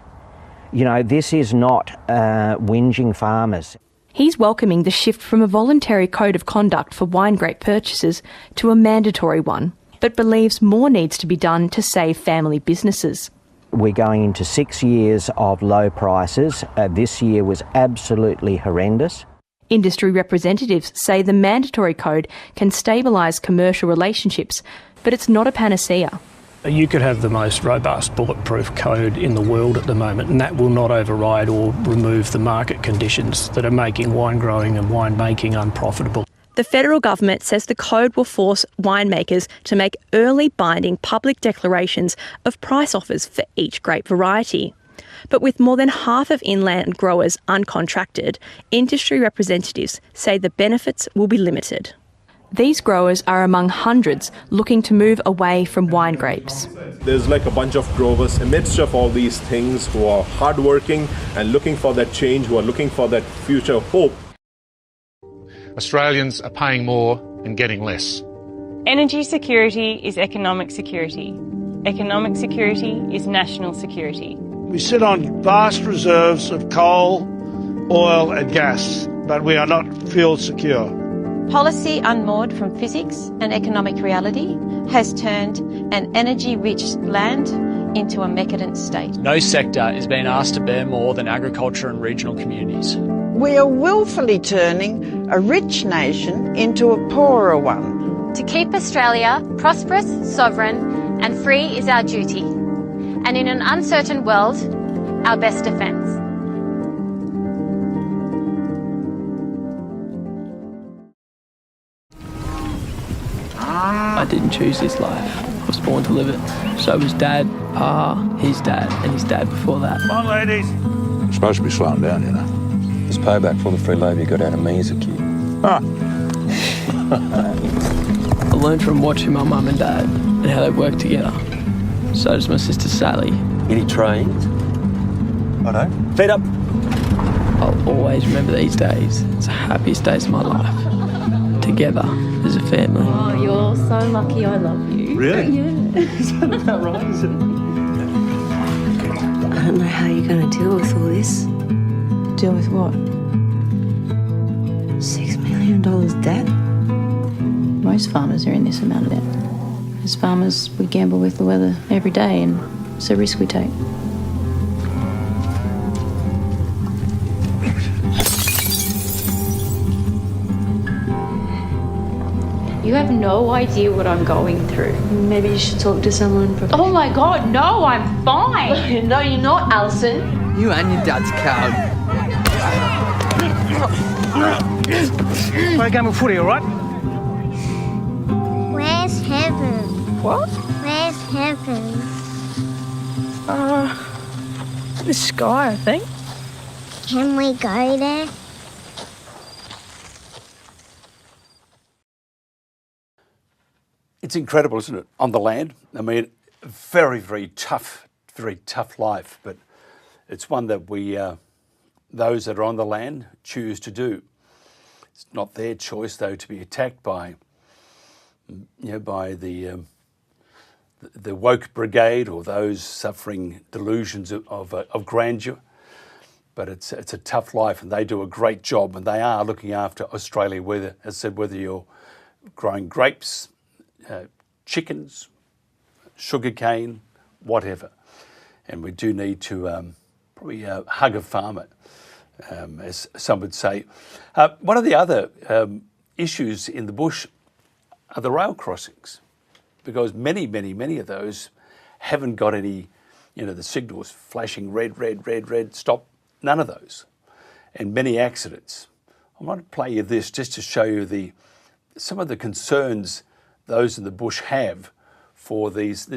This is not whinging farmers. He's welcoming the shift from a voluntary code of conduct for wine grape purchases to a mandatory one, but believes more needs to be done to save family businesses. We're going into 6 years of low prices. This year was absolutely horrendous. Industry representatives say the mandatory code can stabilise commercial relationships, but it's not a panacea. You could have the most robust bulletproof code in the world at the moment, and that will not override or remove the market conditions that are making wine growing and winemaking unprofitable. The federal government says the code will force winemakers to make early binding public declarations of price offers for each grape variety. But with more than half of inland growers uncontracted, industry representatives say the benefits will be limited. These growers are among hundreds looking to move away from wine grapes. There's like a bunch of growers amidst of all these things who are hardworking and looking for that change, who are looking for that future hope. Australians are paying more and getting less. Energy security is economic security. Economic security is national security. We sit on vast reserves of coal, oil and gas, but we are not fuel secure. Policy unmoored from physics and economic reality has turned an energy-rich land into a decadent state. No sector is being asked to bear more than agriculture and regional communities. We are willfully turning a rich nation into a poorer one. To keep Australia prosperous, sovereign and free is our duty, and in an uncertain world, our best defence. I didn't choose this life. I was born to live it. So was Dad, Pa, his dad, and his dad before that. Come on, ladies. You're supposed to be slowing down, you know. It's payback for the free labour you got out of me as a kid. Ah. I learned from watching my mum and dad and how they work together. So does my sister Sally. Any trains? I know. Feet up. I'll always remember these days. It's the happiest days of my life. Together as a family. Oh, you're so lucky I love you. Really? Yeah. Is that about right, is it? I don't know how you're going to deal with all this. Deal with what? $6 million debt? Most farmers are in this amount of debt. As farmers, we gamble with the weather every day, and it's a risk we take. You have no idea what I'm going through. Maybe you should talk to someone professional. Oh my God, no, I'm fine. No, you're not, Alison. You and your dad's coward. Play a game of footy, all right? Where's heaven? What? Where's heaven? The sky, I think. Can we go there? It's incredible, isn't it, on the land? I mean, very, very tough life, but it's one that we, those that are on the land, choose to do. It's not their choice, though, to be attacked by, by the woke brigade or those suffering delusions of grandeur. But it's a tough life, and they do a great job, and they are looking after Australia. Whether, as I said, whether you're growing grapes, chickens, sugarcane, whatever. And we do need to probably hug a farmer, as some would say. One of the other issues in the bush are the rail crossings, because many of those haven't got any, the signals flashing red, stop, none of those. And many accidents. I want to play you this just to show you some of the concerns those in the bush have for this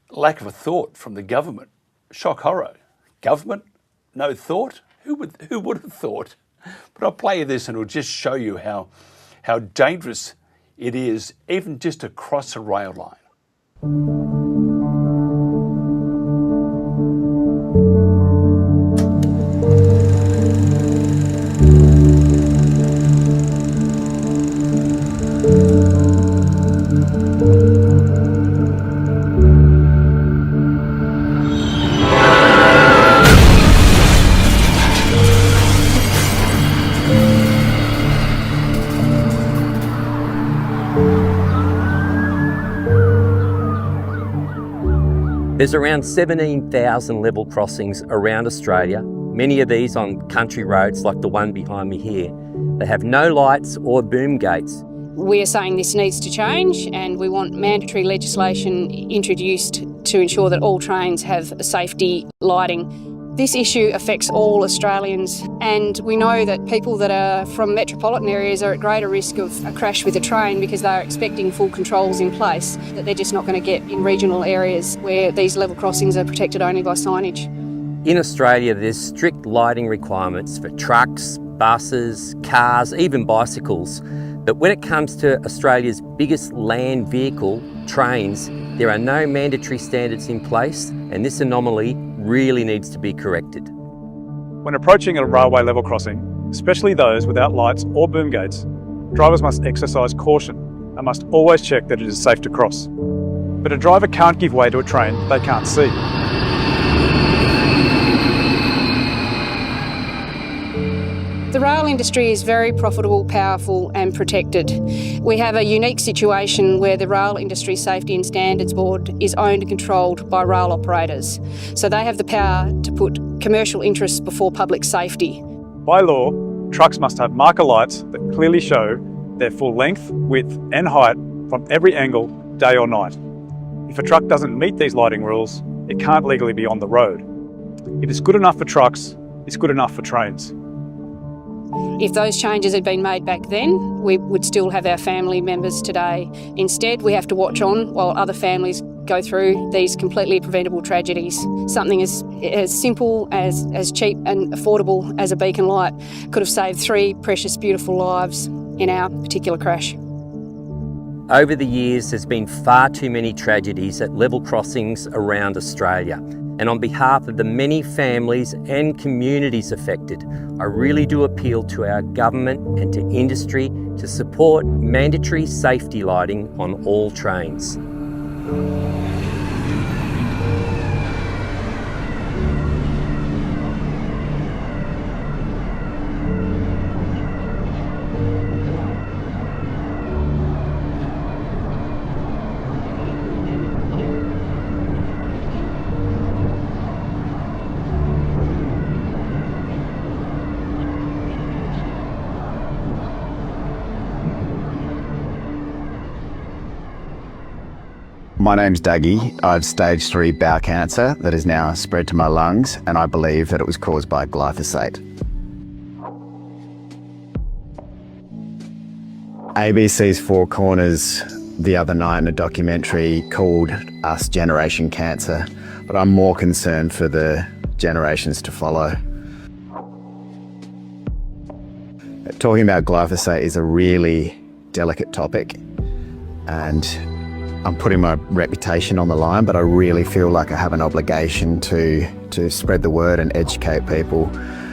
lack of a thought from the government. Shock horror. Government, no thought? Who would have thought? But I'll play you this and it'll just show you how dangerous it is, even just to cross a rail line. There's around 17,000 level crossings around Australia, many of these on country roads like the one behind me here. They have no lights or boom gates. We're saying this needs to change, and we want mandatory legislation introduced to ensure that all trains have safety lighting. This issue affects all Australians, and we know that people that are from metropolitan areas are at greater risk of a crash with a train because they're expecting full controls in place that they're just not going to get in regional areas where these level crossings are protected only by signage. In Australia, there's strict lighting requirements for trucks, buses, cars, even bicycles. But when it comes to Australia's biggest land vehicle, trains, there are no mandatory standards in place, and this anomaly really needs to be corrected. When approaching a railway level crossing, especially those without lights or boom gates, drivers must exercise caution and must always check that it is safe to cross. But a driver can't give way to a train they can't see. The rail industry is very profitable, powerful and protected. We have a unique situation where the Rail Industry Safety and Standards Board is owned and controlled by rail operators. So they have the power to put commercial interests before public safety. By law, trucks must have marker lights that clearly show their full length, width and height from every angle, day or night. If a truck doesn't meet these lighting rules, it can't legally be on the road. If it's good enough for trucks, it's good enough for trains. If those changes had been made back then, we would still have our family members today. Instead, we have to watch on while other families go through these completely preventable tragedies. Something as simple, as cheap and affordable as a beacon light could have saved 3 precious, beautiful lives in our particular crash. Over the years, there's been far too many tragedies at level crossings around Australia. And on behalf of the many families and communities affected, I really do appeal to our government and to industry to support mandatory safety lighting on all trains. My name's Dougie. I've stage 3 bowel cancer that has now spread to my lungs, and I believe that it was caused by glyphosate. ABC's Four Corners the other night in a documentary called Us Generation Cancer, but I'm more concerned for the generations to follow. Talking about glyphosate is a really delicate topic, and I'm putting my reputation on the line, but I really feel like I have an obligation to spread the word and educate people.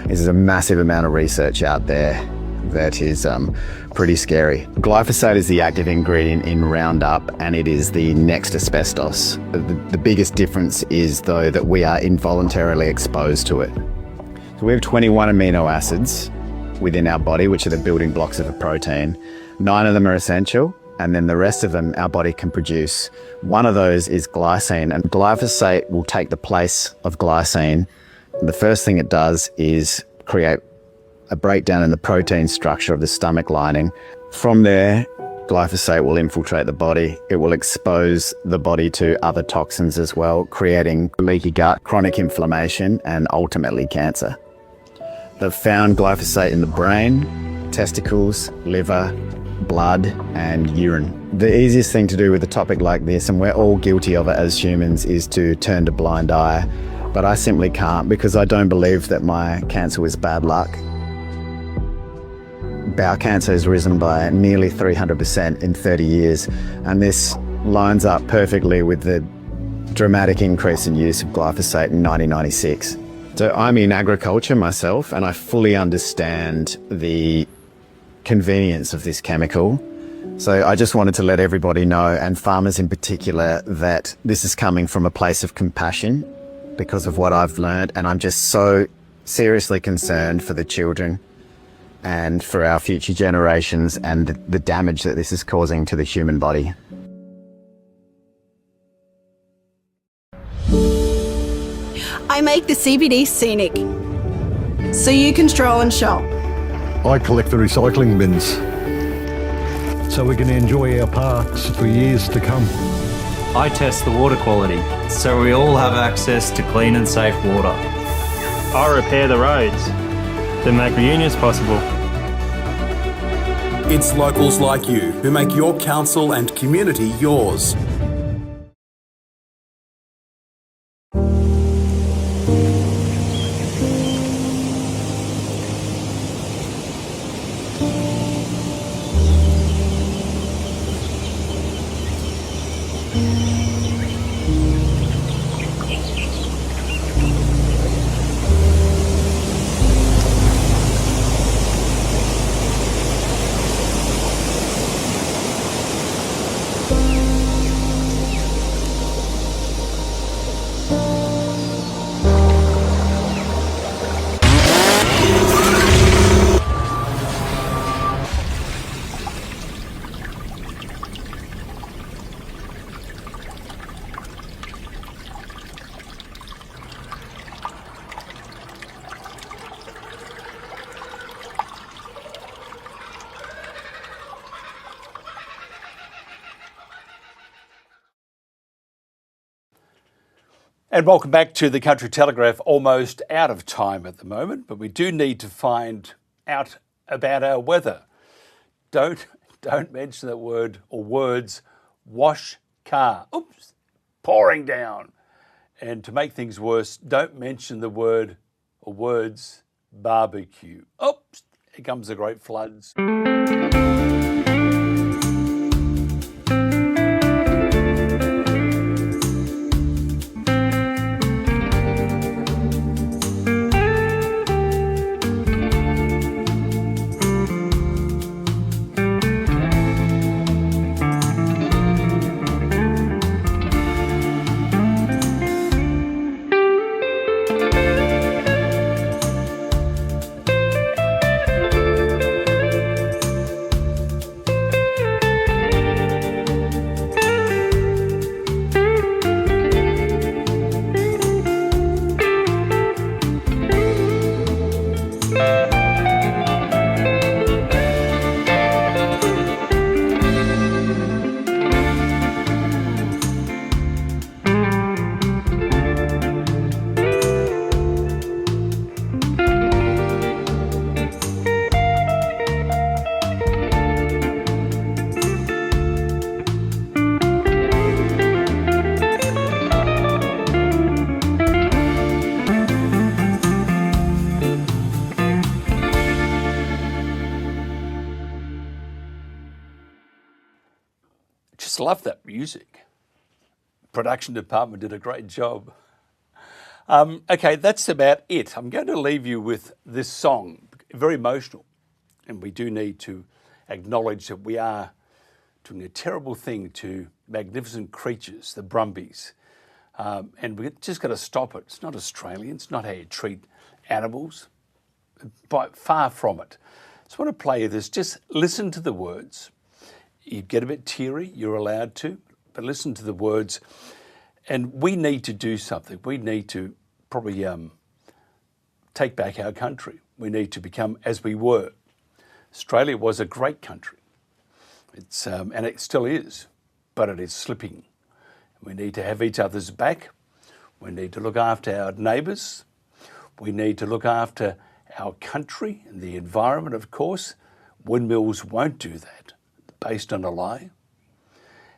There's a massive amount of research out there that is pretty scary. Glyphosate is the active ingredient in Roundup, and it is the next asbestos. The biggest difference is, though, that we are involuntarily exposed to it. So we have 21 amino acids within our body, which are the building blocks of a protein. 9 of them are essential, and then the rest of them our body can produce. One of those is glycine, and glyphosate will take the place of glycine. And the first thing it does is create a breakdown in the protein structure of the stomach lining. From there, glyphosate will infiltrate the body. It will expose the body to other toxins as well, creating leaky gut, chronic inflammation, and ultimately cancer. They've found glyphosate in the brain, testicles, liver, blood and urine. The easiest thing to do with a topic like this, and we're all guilty of it as humans, is to turn a blind eye. But I simply can't, because I don't believe that my cancer was bad luck. Bowel cancer has risen by nearly 300% in 30 years, and this lines up perfectly with the dramatic increase in use of glyphosate in 1996. So I'm in agriculture myself, and I fully understand the convenience of this chemical. So I just wanted to let everybody know, and farmers in particular, that this is coming from a place of compassion because of what I've learned, and I'm just so seriously concerned for the children and for our future generations and the damage that this is causing to the human body. I make the CBD scenic, so you can stroll and shop. I collect the recycling bins, so we can enjoy our parks for years to come. I test the water quality, so we all have access to clean and safe water. I repair the roads that make reunions possible. It's locals like you who make your council and community yours. And welcome back to the Country Telegraph. Almost out of time at the moment, but we do need to find out about our weather. Don't mention that word or words, wash car. Oops, pouring down. And to make things worse, don't mention the word or words, barbecue. Oops, here comes the great floods. Just love that music. Production department did a great job. Okay, that's about it. I'm going to leave you with this song, very emotional. And we do need to acknowledge that we are doing a terrible thing to magnificent creatures, the Bumbys. And we've just got to stop it. It's not Australian. It's not how you treat animals. But far from it. So I want to play you this. Just listen to the words. You get a bit teary, you're allowed to, but listen to the words. And we need to do something. We need to probably take back our country. We need to become as we were. Australia was a great country. It's and it still is, but it is slipping. We need to have each other's back. We need to look after our neighbours. We need to look after our country and the environment, of course. Windmills won't do that, based on a lie.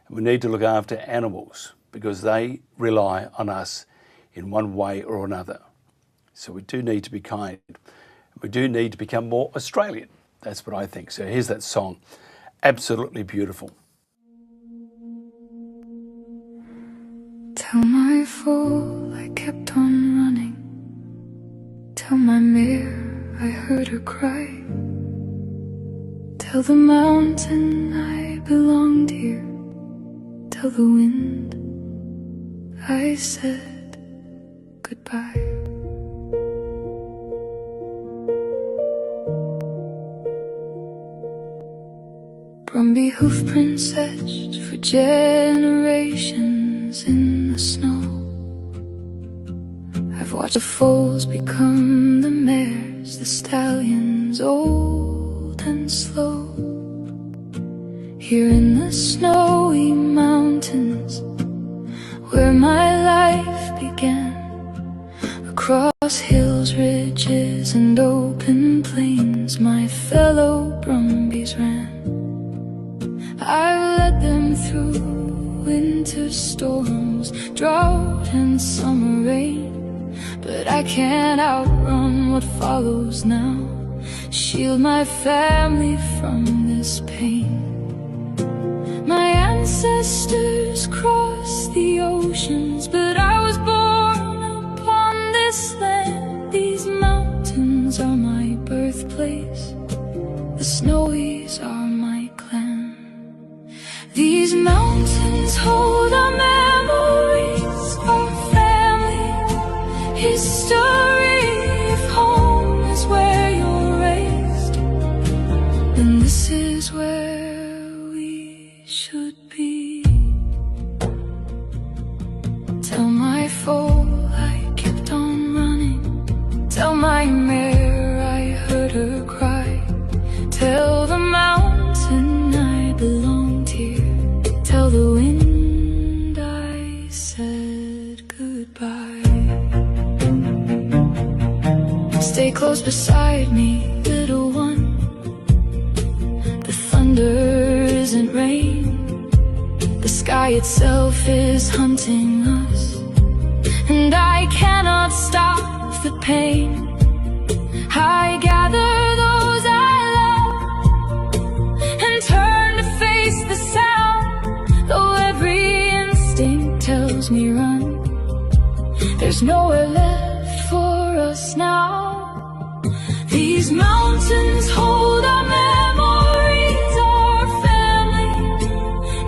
And we need to look after animals because they rely on us in one way or another. So we do need to be kind. We do need to become more Australian. That's what I think. So here's that song. Absolutely beautiful. Tell my fool I kept on running. Tell my mirror I heard her cry. Tell the mountain I belonged here. Tell the wind I said goodbye. Bumby hoofprints etched for generations in the snow. I've watched the foals become the mares, the stallions old and slow. Here in the snowy mountains where my life began, across hills, ridges and open plains my fellow Brumbies ran. I've led them through winter storms, drought and summer rain, but I can't outrun what follows now. Shield my family from this pain. My ancestors crossed the oceans, but I was born upon this land. These mountains are my birthplace, the Snowies are my clan. These mountains hold our memories, our family history. If home is where you're raised, then this is where we should be. Tell my foe I kept on running. Tell my mare I heard her cry. Tell the mountain I belonged here. Tell the wind I said goodbye. Stay close beside me, little one. rain. The sky itself is hunting us, and I cannot stop the pain. I gather those I love and turn to face the sound. Though every instinct tells me run, there's nowhere left for us now. These mountains hold our memories, our family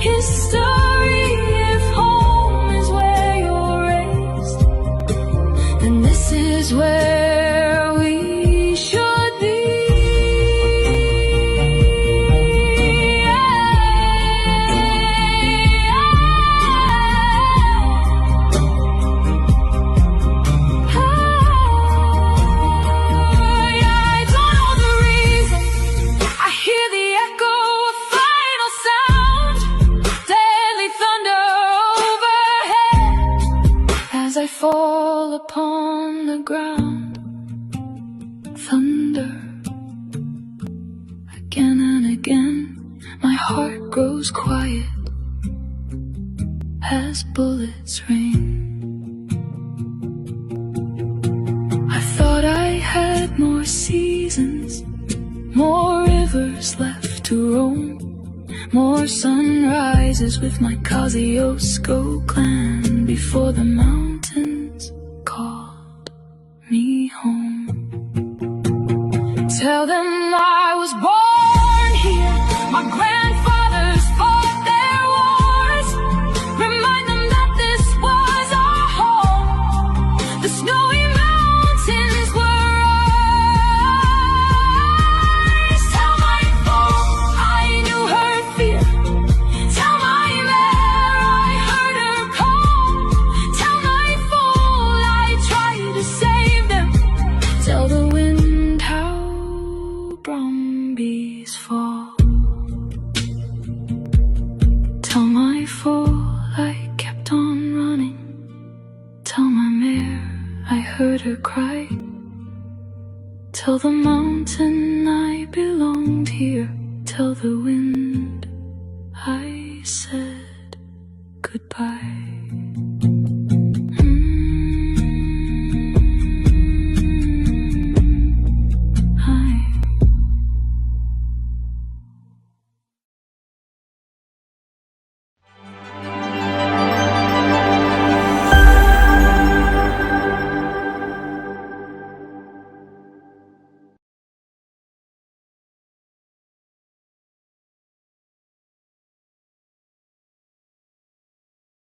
history. If home is where you're raised, then this is where we should be. I don't know the reason. I hear the echo of final sound, deadly thunder overhead as I fall upon the ground. Thunder again and again, my heart grows quiet as bullets rain. I thought I had more seasons, more rivers left to roam, more sunrises with my Kosciuszko clan before the mountains called me home. Tell them I was born here, my grandfathers fought their wars. Remind them that this was our home. The snowy mountains were ours. Tell my fool I knew her fear. Tell my mare I heard her call. Tell my fool I tried to save them. Tell the wind how Bumby's fall. Tell my fool I kept on running. Tell my mare I heard her cry. Tell the mountain I belonged here. Tell the wind